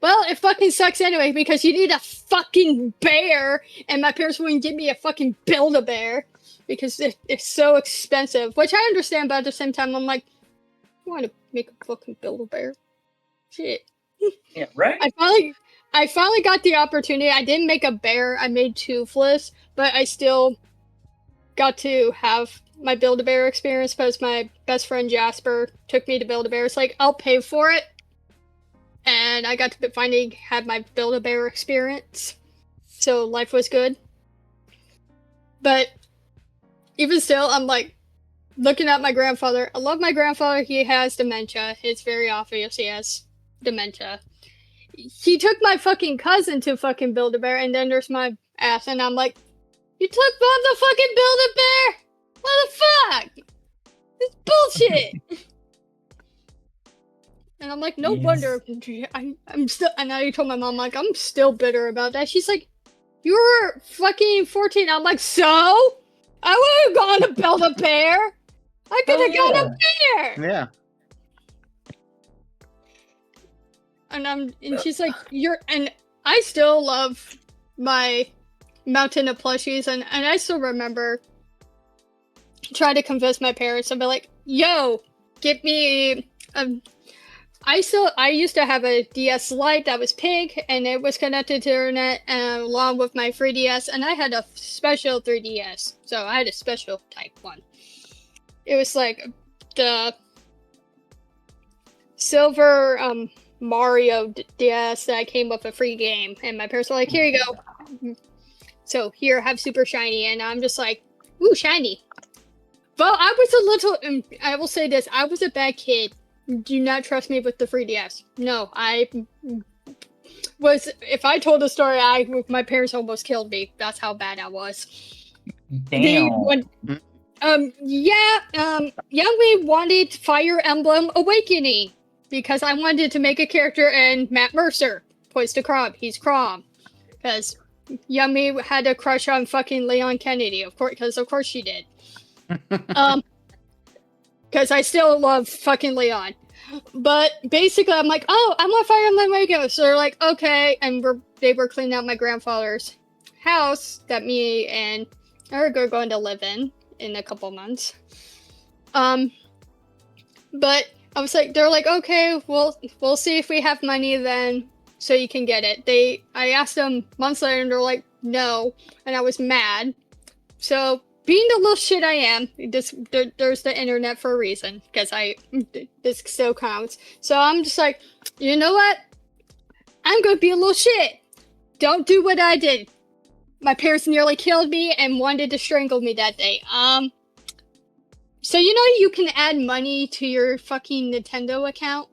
well, it fucking sucks anyway, because you need a fucking bear, and my parents wouldn't give me a fucking Build-A-Bear because it's so expensive, which I understand, but at the same time, I'm like, I want to make a fucking Build-A-Bear. Shit. Yeah, right? I finally got the opportunity. I didn't make a bear. I made Toothless, but I still got to have my Build-A-Bear experience because my best friend Jasper took me to Build-A-Bear. It's like, I'll pay for it. And I got to finally have my Build-A-Bear experience. So life was good. But even still, I'm like, looking at my grandfather. I love my grandfather. He has dementia. It's very obvious he has dementia. He took my fucking cousin to fucking Build-A-Bear, and then there's my ass, and I'm like, you took Bob the fucking Build-A-Bear? What the fuck? It's bullshit. And I'm like, no wonder. I'm still, and I told my mom, like, I'm still bitter about that. She's like, you were fucking 14. I'm like, so? I would have gone to Build-A-Bear. I could have gone up there. Yeah. And she's like, and I still love my mountain of plushies, and I still remember trying to convince my parents and be like, yo, get me I used to have a DS Lite that was pink, and it was connected to the internet along with my 3DS, and I had a special 3DS, so I had a special type one. It was like the silver Mario DS that came with a free game, and my parents were like, here you go. So here, have super shiny, and I'm just like, ooh, shiny. Well, I was a little, I will say this, I was a bad kid. Do not trust me with the 3DS. No, I was, if I told the story, my parents almost killed me. That's how bad I was. Damn. We wanted Fire Emblem Awakening because I wanted to make a character, and Matt Mercer plays the Crom. He's Crom. Because Yummy had a crush on fucking Leon Kennedy, of course, because of course she did. Because I still love fucking Leon. But basically, I'm like, oh, I want Fire Emblem Awakening. So they're like, okay. And they were cleaning out my grandfather's house that me and Eric are going to live in a couple months. But I was like, they're like, okay, we'll see if we have money then, so you can get it. I asked them months later, and they're like, no, and I was mad. So, being the little shit I am, there's the internet for a reason, because this still counts. So I'm just like, you know what? I'm gonna be a little shit. Don't do what I did. My parents nearly killed me and wanted to strangle me that day. So you know you can add money to your fucking Nintendo account?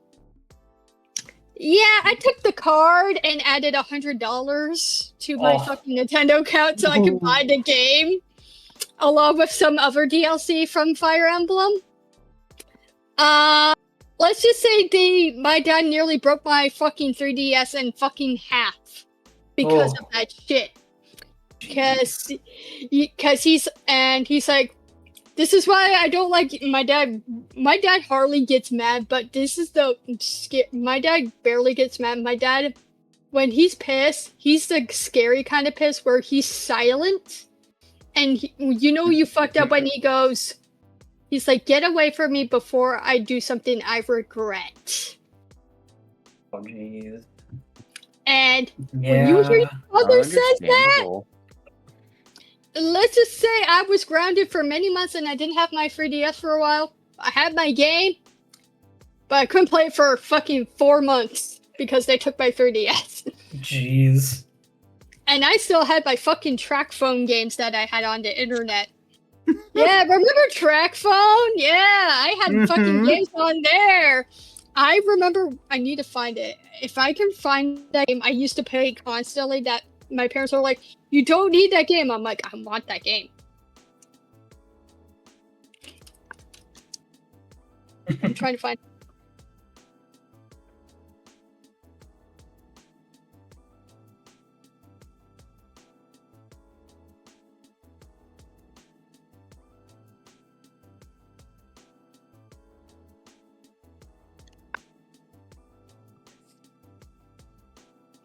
Yeah, I took the card and added $100 to my fucking Nintendo account so I could buy the game, along with some other DLC from Fire Emblem. Let's just say my dad nearly broke my fucking 3DS in fucking half because of that shit. Because he's like, this is why I don't like my dad. My dad hardly gets mad, but this is my dad barely gets mad. My dad when he's pissed, he's the scary kind of pissed where he's silent. And you fucked up when he goes, he's like, get away from me before I do something I regret. Oh, jeez. And when you hear your father says that, Understandable. let's just say I was grounded for many months and I didn't have my 3DS for a while. I had my game, but I couldn't play it for fucking 4 months because they took my 3DS. Jeez. And I still had my fucking track phone games that I had on the internet. Yeah, remember track phone? Yeah, I had fucking games on there. I remember, I need to find it. If I can find that game, I used to play constantly that my parents were like, you don't need that game. I'm like, I want that game. I'm trying to find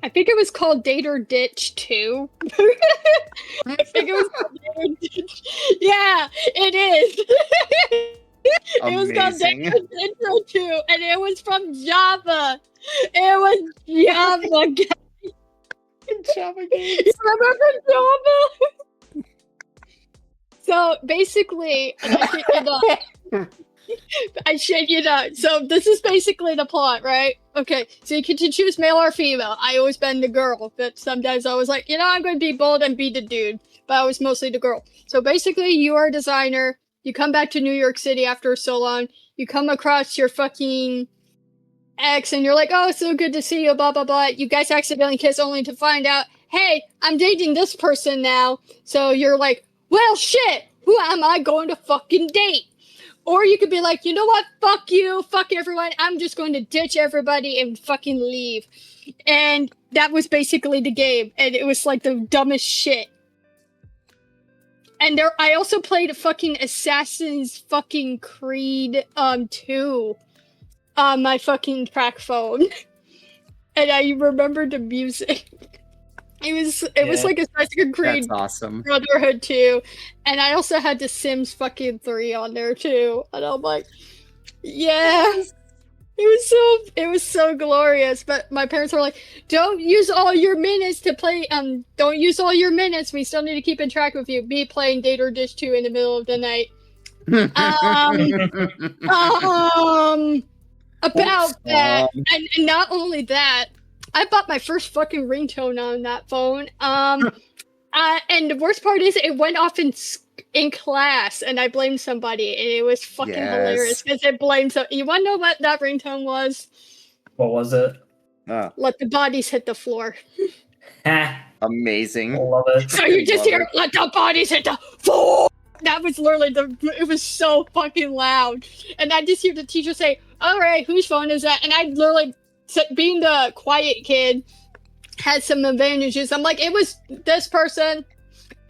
I think it was called Date or Ditch 2. I think it was called Date or Ditch. Yeah, it is. It was called Date or Ditch 2, and it was from Java. It was Java. Java games. You remember Java? So basically, and I shit you not. I shit you not. So this is basically the plot, right? Okay, so you can choose male or female. I always been the girl, but sometimes I was like, I'm going to be bold and be the dude. But I was mostly the girl. So basically, you are a designer. You come back to New York City after so long. You come across your fucking ex, and you're like, oh, so good to see you, blah, blah, blah. You guys accidentally kiss only to find out, hey, I'm dating this person now. So you're like, well, shit, who am I going to fucking date? Or you could be like, you know what? Fuck you. Fuck everyone. I'm just going to ditch everybody and fucking leave. And that was basically the game. And it was like the dumbest shit. And I also played fucking Assassin's fucking Creed 2 on my fucking track phone. And I remember the music. It was like Assassin's Creed That's awesome. Brotherhood 2, and I also had The Sims fucking 3 on there too. And I'm like, yeah, it was so glorious. But my parents were like, don't use all your minutes to play. Don't use all your minutes. We still need to keep in track of you. Me playing Date or Dish 2 in the middle of the night. About that, and not only that. I bought my first fucking ringtone on that phone. And the worst part is it went off in class, and I blamed somebody, and it was fucking hilarious because it blamed you want to know what that ringtone was? What was it? Let the bodies hit the floor. Amazing. I love it. So you just hear, let the bodies hit the floor! That was literally it was so fucking loud. And I just hear the teacher say, all right, whose phone is that? And I literally, being the quiet kid, had some advantages. I'm like, it was this person,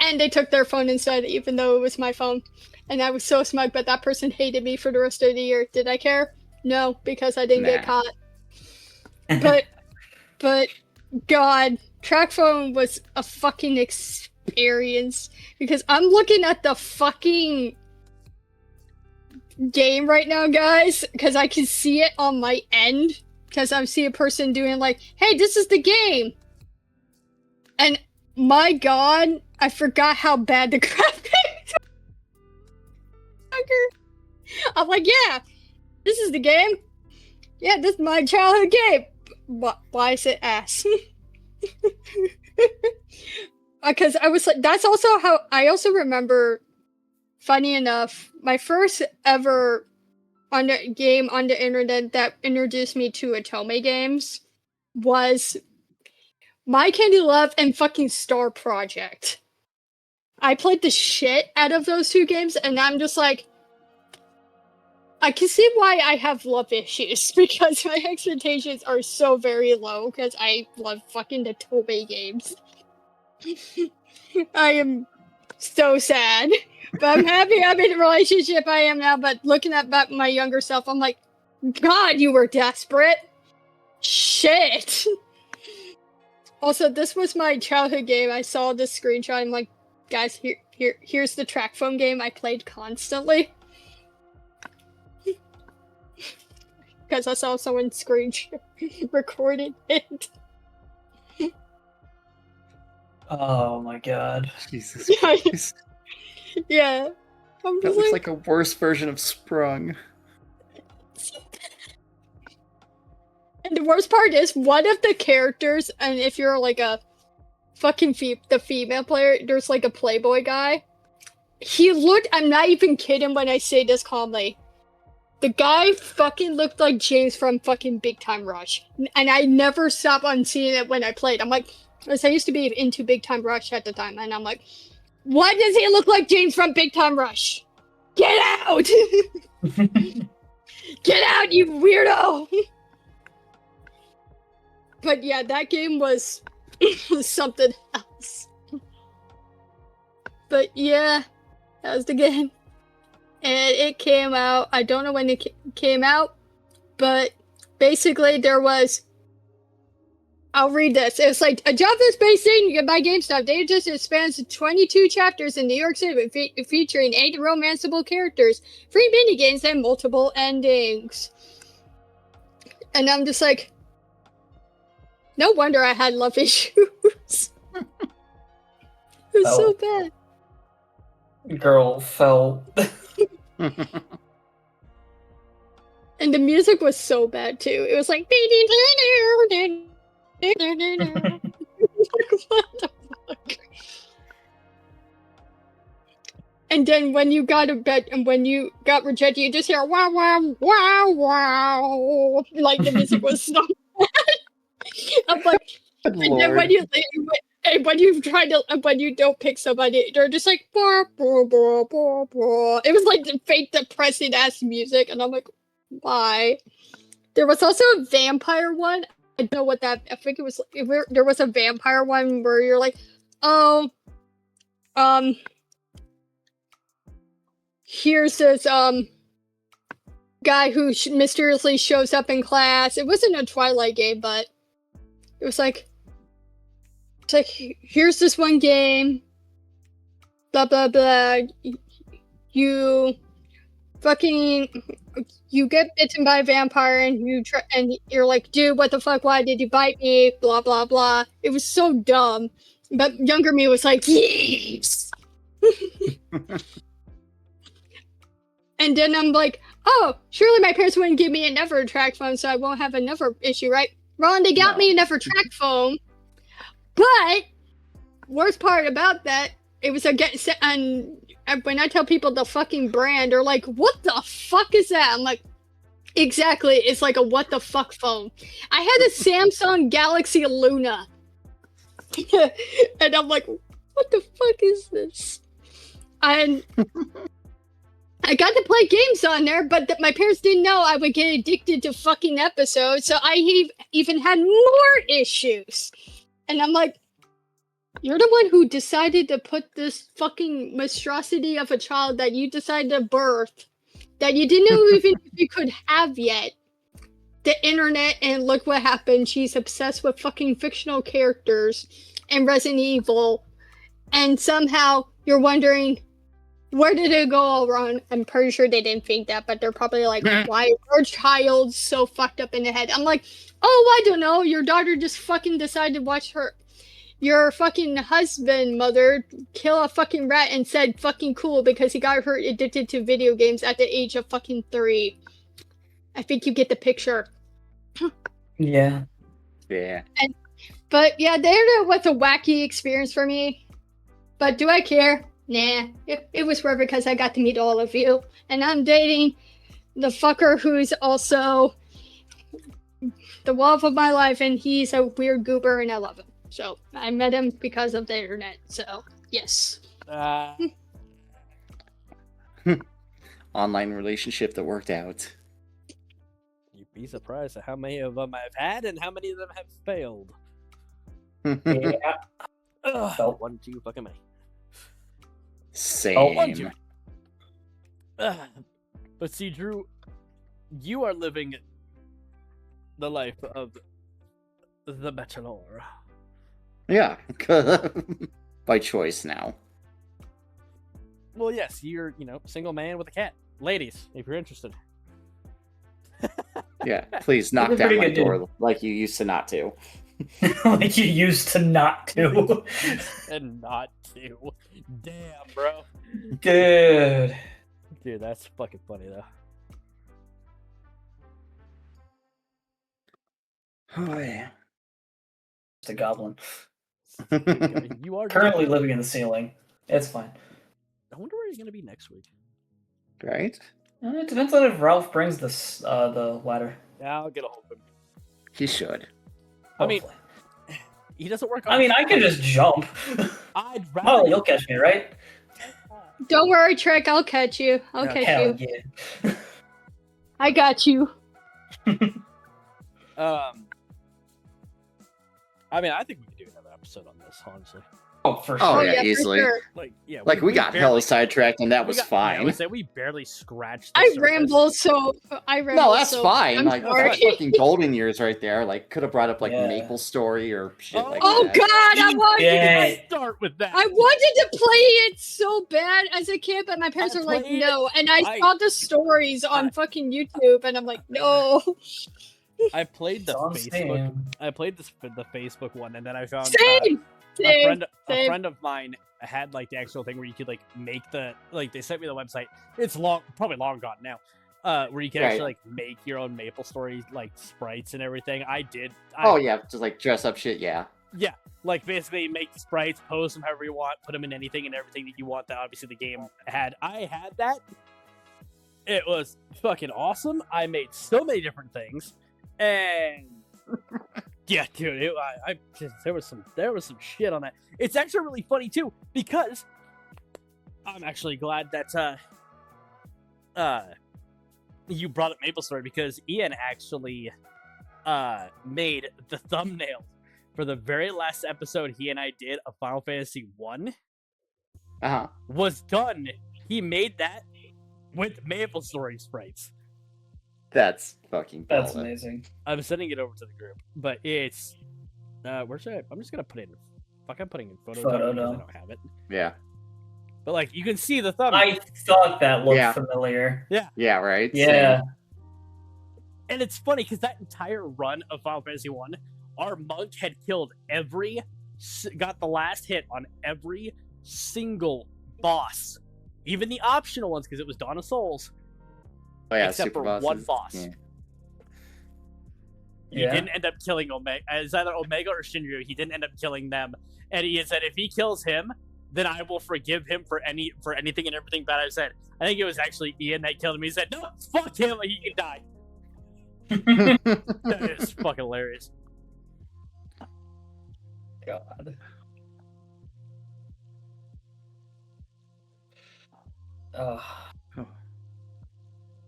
and they took their phone instead, even though it was my phone. And I was so smug, but that person hated me for the rest of the year. Did I care? No, because I didn't get caught. But God, track phone was a fucking experience, because I'm looking at the fucking game right now, guys, because I can see it on my end, because I see a person doing like, hey, this is the game, and my God, I forgot how bad the graphics are. I'm like, yeah, this is the game. Yeah, this is my childhood game. Why is it ass? Because I was like, that's also how I also remember, funny enough, my first ever game on the internet that introduced me to Otome games was My Candy Love and fucking Star Project. I played the shit out of those two games, and I'm just like, I can see why I have love issues, because my expectations are so very low, because I love fucking the Toei games. I am so sad, but I'm happy I'm in a relationship I am now, but looking at my younger self, I'm like, God, you were desperate. Shit. Also, this was my childhood game. I saw this screenshot. I'm like, guys, here's the track phone game I played constantly. Because I saw someone recorded it. Oh my god. Jesus Christ. Yeah. I'm That just looks like a worse version of Sprung. And the worst part is, one of the characters, and if you're like a fucking the female player, there's like a Playboy guy. He looked, I'm not even kidding when I say this calmly. The guy fucking looked like James from fucking Big Time Rush. And I never stopped on seeing it when I played. I'm like, because I used to be into Big Time Rush at the time, and I'm like, why does he look like James from Big Time Rush? Get out! Get out, you weirdo! But yeah, that game was something else. But yeah, that was the game. And it came out, I don't know when it came out, but basically there was, I'll read this. It's like, a Java-based thing you can buy GameStop. Data just spans 22 chapters in New York City featuring 8 romanceable characters, free minigames, and multiple endings. And I'm just like, no wonder I had love issues. It was so bad. Girl fell. And the music was so bad too. It was like what the fuck? And then when you got a bet and when you got rejected, you just hear wow wow wow wow. Like the music was so bad. I'm like, Good and then when you don't pick somebody, they're just like blah, blah, blah, blah, blah. It was like the fake depressing ass music, and I'm like, why? There was also a vampire one. I don't know what that. I think it was. There was a vampire one where you're like, oh, here's this guy who mysteriously shows up in class. It wasn't a Twilight game, but it was like, it's like, here's this one game, blah blah blah. You get bitten by a vampire, and you're like, dude, what the fuck? Why did you bite me? Blah blah blah. It was so dumb, but younger me was like, yes. And then I'm like, oh, surely my parents wouldn't give me a Never track phone, so I won't have a Never issue, right? Ron, they got me a Never track phone, but worst part about that, it was and when I tell people the fucking brand, they're like, what the fuck is that? I'm like, exactly, it's like a what the fuck phone. I had a Samsung Galaxy Luna. And I'm like, what the fuck is this? And I got to play games on there, but my parents didn't know I would get addicted to fucking episodes, so I even had more issues. And I'm like, you're the one who decided to put this fucking monstrosity of a child that you decided to birth, that you didn't know even if you could have yet, the internet, and look what happened. She's obsessed with fucking fictional characters and Resident Evil, and somehow you're wondering, where did it go all wrong? I'm pretty sure they didn't think that, but they're probably like, why is our child so fucked up in the head? I'm like, oh, I don't know. Your daughter just fucking decided to watch your fucking husband, mother, kill a fucking rat and said fucking cool because he got her addicted to video games at the age of fucking 3. I think you get the picture. Yeah. Yeah. But yeah, the internet was a wacky experience for me. But do I care? Nah. It was rare because I got to meet all of you. And I'm dating the fucker who's also the love of my life, and he's a weird goober and I love him. So I met him because of the internet. So yes. Online relationship that worked out. You'd be surprised at how many of them I've had and how many of them have failed. Yeah. Ugh, one too fucking many. Same. One too many. But see, Drew, you are living the life of the bachelor. Yeah. By choice now. Well, yes, you're, single man with a cat. Ladies, if you're interested. Yeah. Please knock That's a down pretty my good door like you used to not to. Like you used to not to. And not to. Damn, bro. Dude. Dude, that's fucking funny, though. Oh, yeah. Just a goblin. You are Currently living in the ceiling. It's fine. I wonder where he's going to be next week. Right? It depends on if Ralph brings this the ladder. Yeah, I'll get a hold of him. He should. I mean, Hopefully. he doesn't work on I mean, I can just jump. I'd rather... Oh, you'll catch me, right? Don't worry, Trick. I'll catch you. I'll catch Hell you. yeah. I got you. I mean, I think we could do another episode on this, honestly. Oh, for Oh, sure. yeah, for easily. sure. Like, yeah, Like, we got barely- hella sidetracked, and that we was got- yeah, I fine. would say we barely scratched the I surface. ramble, so I ramble. No, that's so fine. I'm Like, sorry. that's fucking golden years right there. Like, could have brought up, like, Yeah. Maple Story or shit like Oh that. God, I wanted. Yeah. Let's start with that. I wanted to play it so bad as a kid, but my parents I were like, played- "No," and I I- saw the stories on fucking YouTube, and I'm like, "No." I played the It's on Facebook. Steam. I played the Facebook one, and then I found Same. a Same. a friend of mine had like the actual thing where you could like make they sent me the website. It's probably long gone now. Where you can Right. actually like make your own Maple Story like sprites and everything. I did. Oh, yeah, just, like, dress up shit, yeah. Yeah, like basically make the sprites, pose them however you want, put them in anything and everything that you want that obviously the game had. I had that. It was fucking awesome. I made so many different things, and yeah, dude, there was some shit on that. It's actually really funny too because I'm actually glad that you brought up Maple Story because Ian actually made the thumbnail for the very last episode he and I did of Final Fantasy 1 Uh-huh. was done. He made that with Maple Story sprites. That's fucking That's baller. amazing. I'm sending it over to the group, but it's where should I? I'm just gonna put it in. Fuck, I'm putting it in photo because I Photo. don't have it. Yeah. But like, you can see the thumbnail, I thought that looked Yeah. familiar. Yeah, right? Yeah. and it's funny because that entire run of Final Fantasy 1, our monk had killed got the last hit on every single boss, even the optional ones because it was Dawn of Souls. Oh, yeah, except super for one bosses. boss. Yeah. He didn't end up killing Omega. It's either Omega or Shinryu. He didn't end up killing them. And he said, if he kills him, then I will forgive him for anything and everything bad I've said. I think it was actually Ian that killed him. He said, no, fuck him. He can die. That is fucking hilarious. God.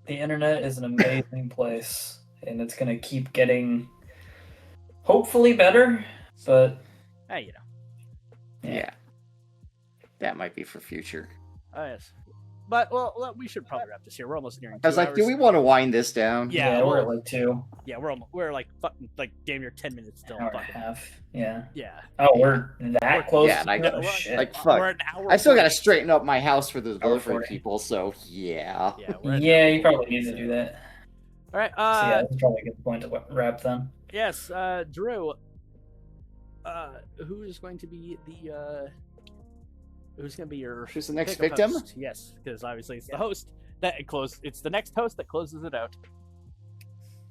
The internet is an amazing place, and it's gonna keep getting, hopefully, better. But Hey, Yeah. That might be for future. Oh, yes. But, well, we should probably wrap this here. We're almost nearing 2 I was like, hours. do we want to wind this down? Yeah, we're at well, like 2 yeah, we're like fucking like damn near 10 minutes still. hour and a Fucking, half. Yeah. yeah. Oh, we're that close. Yeah, like- oh, shit. like, fuck. We're an hour. I still got to 40. straighten up my house for the Hour delivery 40. people, so yeah. Yeah, we're at an Yeah, hour you probably 40, need to so- do that. All right. So yeah, that's probably a good point to wrap then. Yes, Drew. Who is going to be the who's going to be your Who's the next pick of victim? host? Yes, because obviously it's the host that it's the next host that closes it out.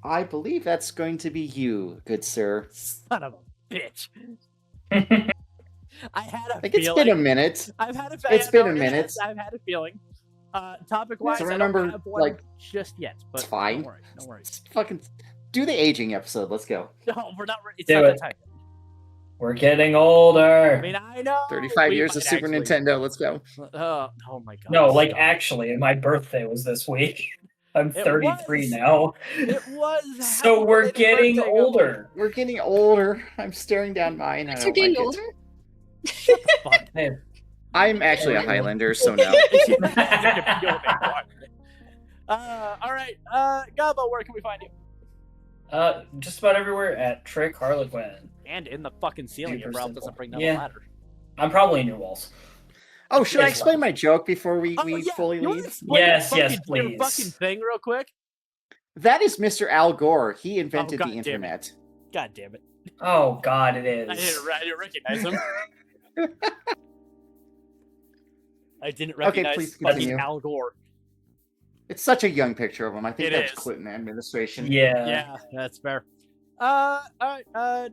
I believe that's going to be you, good sir. Son of a bitch. I had a Like, it's feeling. been a minute. I've had a. It's been a minute. I've had a feeling. Topic wise, So I remember, don't have one like, just yet, but it's fine. Don't worry, no worries. Just fucking do the aging episode. Let's go. No, we're not. It's Do not it. that time. We're getting older. I mean, I know. 35 we years of might Super actually- Nintendo. Let's go. Oh my god. No, like stop. actually, my birthday was this week. I'm It 33 was. now. It was. So we're happy getting birthday, older. We're getting older. I'm staring down mine. I You're don't getting like older. it. Fuck. Hey, I'm actually a Highlander, so no. All right, Gabo, where can we find you? just about everywhere at Trick Harlequin. And in the fucking ceiling, Super if Ralph simple. doesn't bring down Yeah. the ladder. I'm probably in your walls. Oh, should I It's explain fine. my joke before we Oh, yeah. fully You wanna leave? explain Yes, your yes, fucking- Your please. fucking thing real quick? That is Mr. Al Gore. He invented God the damn it. internet. God damn it. Oh God, it is. I didn't recognize him. I didn't recognize please fucking continue. Al Gore. It's such a young picture of him. I think It that's is. Clinton administration. Yeah. Yeah, that's fair. Alright,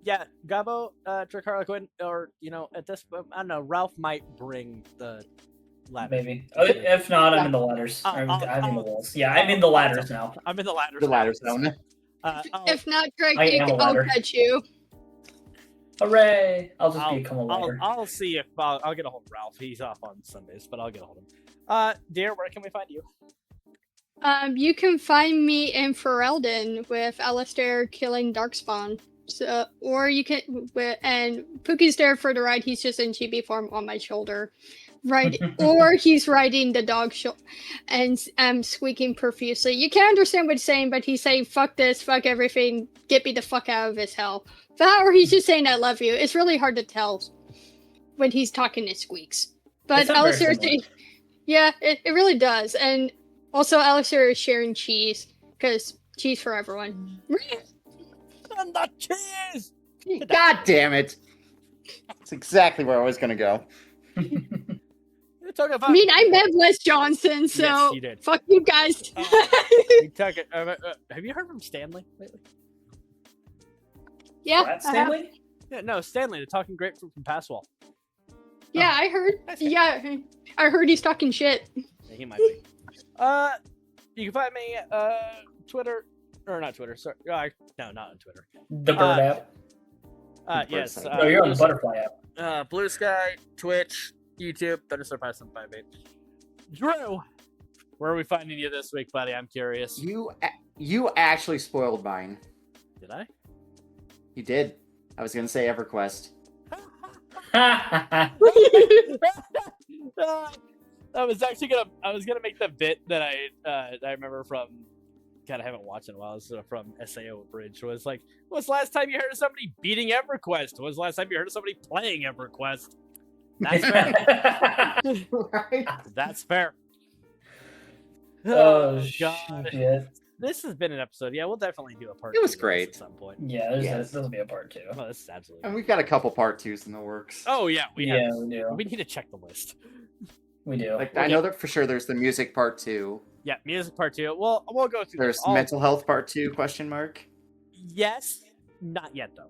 yeah, Gabo, Trick Harlequin, or, at this, I don't know, Ralph might bring the ladder. Maybe. If not, I'm in the ladders. I'm in the walls. Yeah, I'm in the ladders now. I'm in the ladders. The ladder zone. If not, Greg, I am a I'll ladder. catch you. Hooray! I'll just become a ladder. I'll see if I'll get a hold of Ralph. He's off on Sundays, but I'll get a hold of him. Dear, where can we find you? You can find me in Ferelden with Alistair killing Darkspawn. So, or you can, and Pookie's there for the ride. He's just in chibi form on my shoulder, right? Or he's riding the dog and squeaking profusely. You can't understand what he's saying, but he's saying "fuck this, fuck everything, get me the fuck out of his hell." That, or he's just saying "I love you." It's really hard to tell when he's talking. It squeaks, but They sound very Alistair, similar. yeah, it really does. And also, Alistair is sharing cheese because cheese for everyone. And the cheese! God damn it! That's exactly where I was gonna go. You're talking about. I mean, I met Wes Johnson, so Yes, you did. fuck you guys. You took it. Have you heard from Stanley lately? Yeah, Brad I have. Stanley? Yeah, no, Stanley, the talking grapefruit from Passwall. Yeah, I heard. That's Yeah, I heard he's talking shit. Yeah, he might be. You can find me Twitter or not Twitter. Sorry, no, not on Twitter. The bird app. Yes. site. No, you're on the Blue butterfly app. Blue Sky, Twitch, YouTube, Thunderstorm Python 758. Drew, where are we finding you this week, buddy? I'm curious. You actually spoiled mine. Did I? You did. I was gonna say EverQuest. I was gonna make the bit that I remember from. God, I haven't watched in a while. This is from SAO Bridge. Was like, when's the last time you heard of somebody beating EverQuest? When's the last time you heard of somebody playing EverQuest? That's fair. Right? That's fair. Oh, God. shit. This has been an episode. Yeah, we'll definitely do a part. It was 2 of this great. at some point. Yeah, Yes. there'll be a part 2. Oh, this is absolutely. And we've got a couple part 2s in the works. Oh yeah, we Yeah, have. we do. We need to check the list. We do. Like I know that for sure. There's the music part 2. Yeah, music part 2. We'll go through. There's this. All- mental health part 2? Question mark. Yes, not yet though.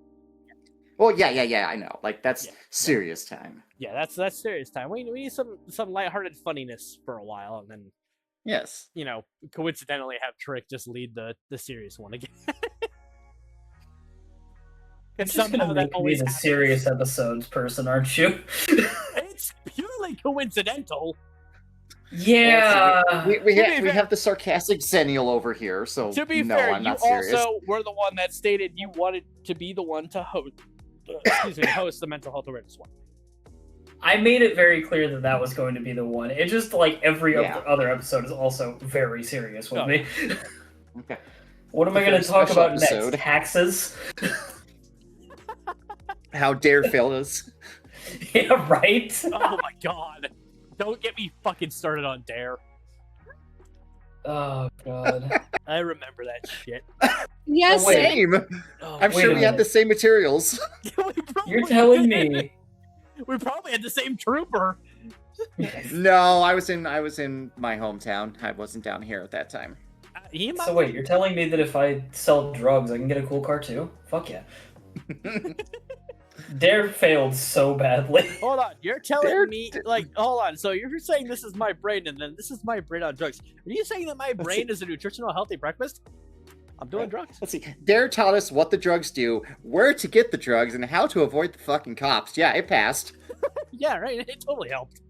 Well, yeah. I know. Like that's Yeah. serious time. Yeah, that's serious time. We need some lighthearted funniness for a while, and then Yes. coincidentally have Trick just lead the serious one again. It's just gonna make me the serious episodes person, aren't you? It's purely coincidental. Yeah. We To be fair- have the sarcastic Xennial over here, so To be no, fair, I'm you not serious. also were the one that stated you wanted to be the one to host. Host the mental health awareness one. I made it very clear that was going to be the one. It just like every Yeah. other episode is also very serious with Oh. me. Okay. What am I Very going to talk special about episode. next? Taxes? How dare Phyllis? Yeah, right? Oh my god! Don't get me fucking started on Dare. Oh, God. I remember that shit. Yes, Oh, wait. Same. Oh, I'm wait sure a we had minute. the same materials. we probably You're telling did. me. We probably had the same trooper. No, I was in my hometown. I wasn't down here at that time. He might. So wait, you're telling me that if I sell drugs, I can get a cool car too? Fuck yeah. Dare failed so badly. Hold on, you're telling Dare- me hold on. So you're saying this is my brain, and then this is my brain on drugs. Are you saying that my brain is a nutritional, healthy breakfast? I'm doing drugs. Let's see. Dare taught us what the drugs do, where to get the drugs, and how to avoid the fucking cops. Yeah, it passed. Yeah, right. It totally helped.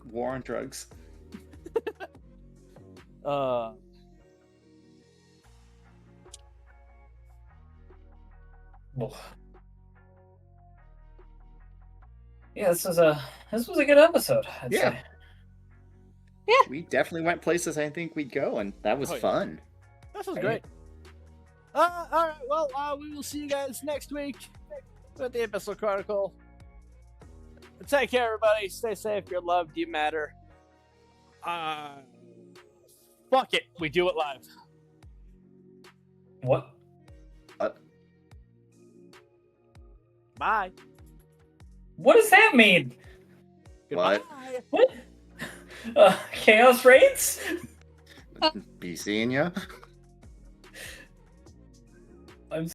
War on drugs. Yeah, this was a good episode. I'd Yeah. say. We definitely went places I think we'd go, and that was Oh, yeah. fun. This was Right. great. All right. Well, we will see you guys next week with the Abyssal Chronicle. Take care, everybody. Stay safe. You're loved. You matter. Fuck it. We do it live. What? Bye. What does that mean? What? Goodbye. What? Chaos raids? Be seeing ya. I'm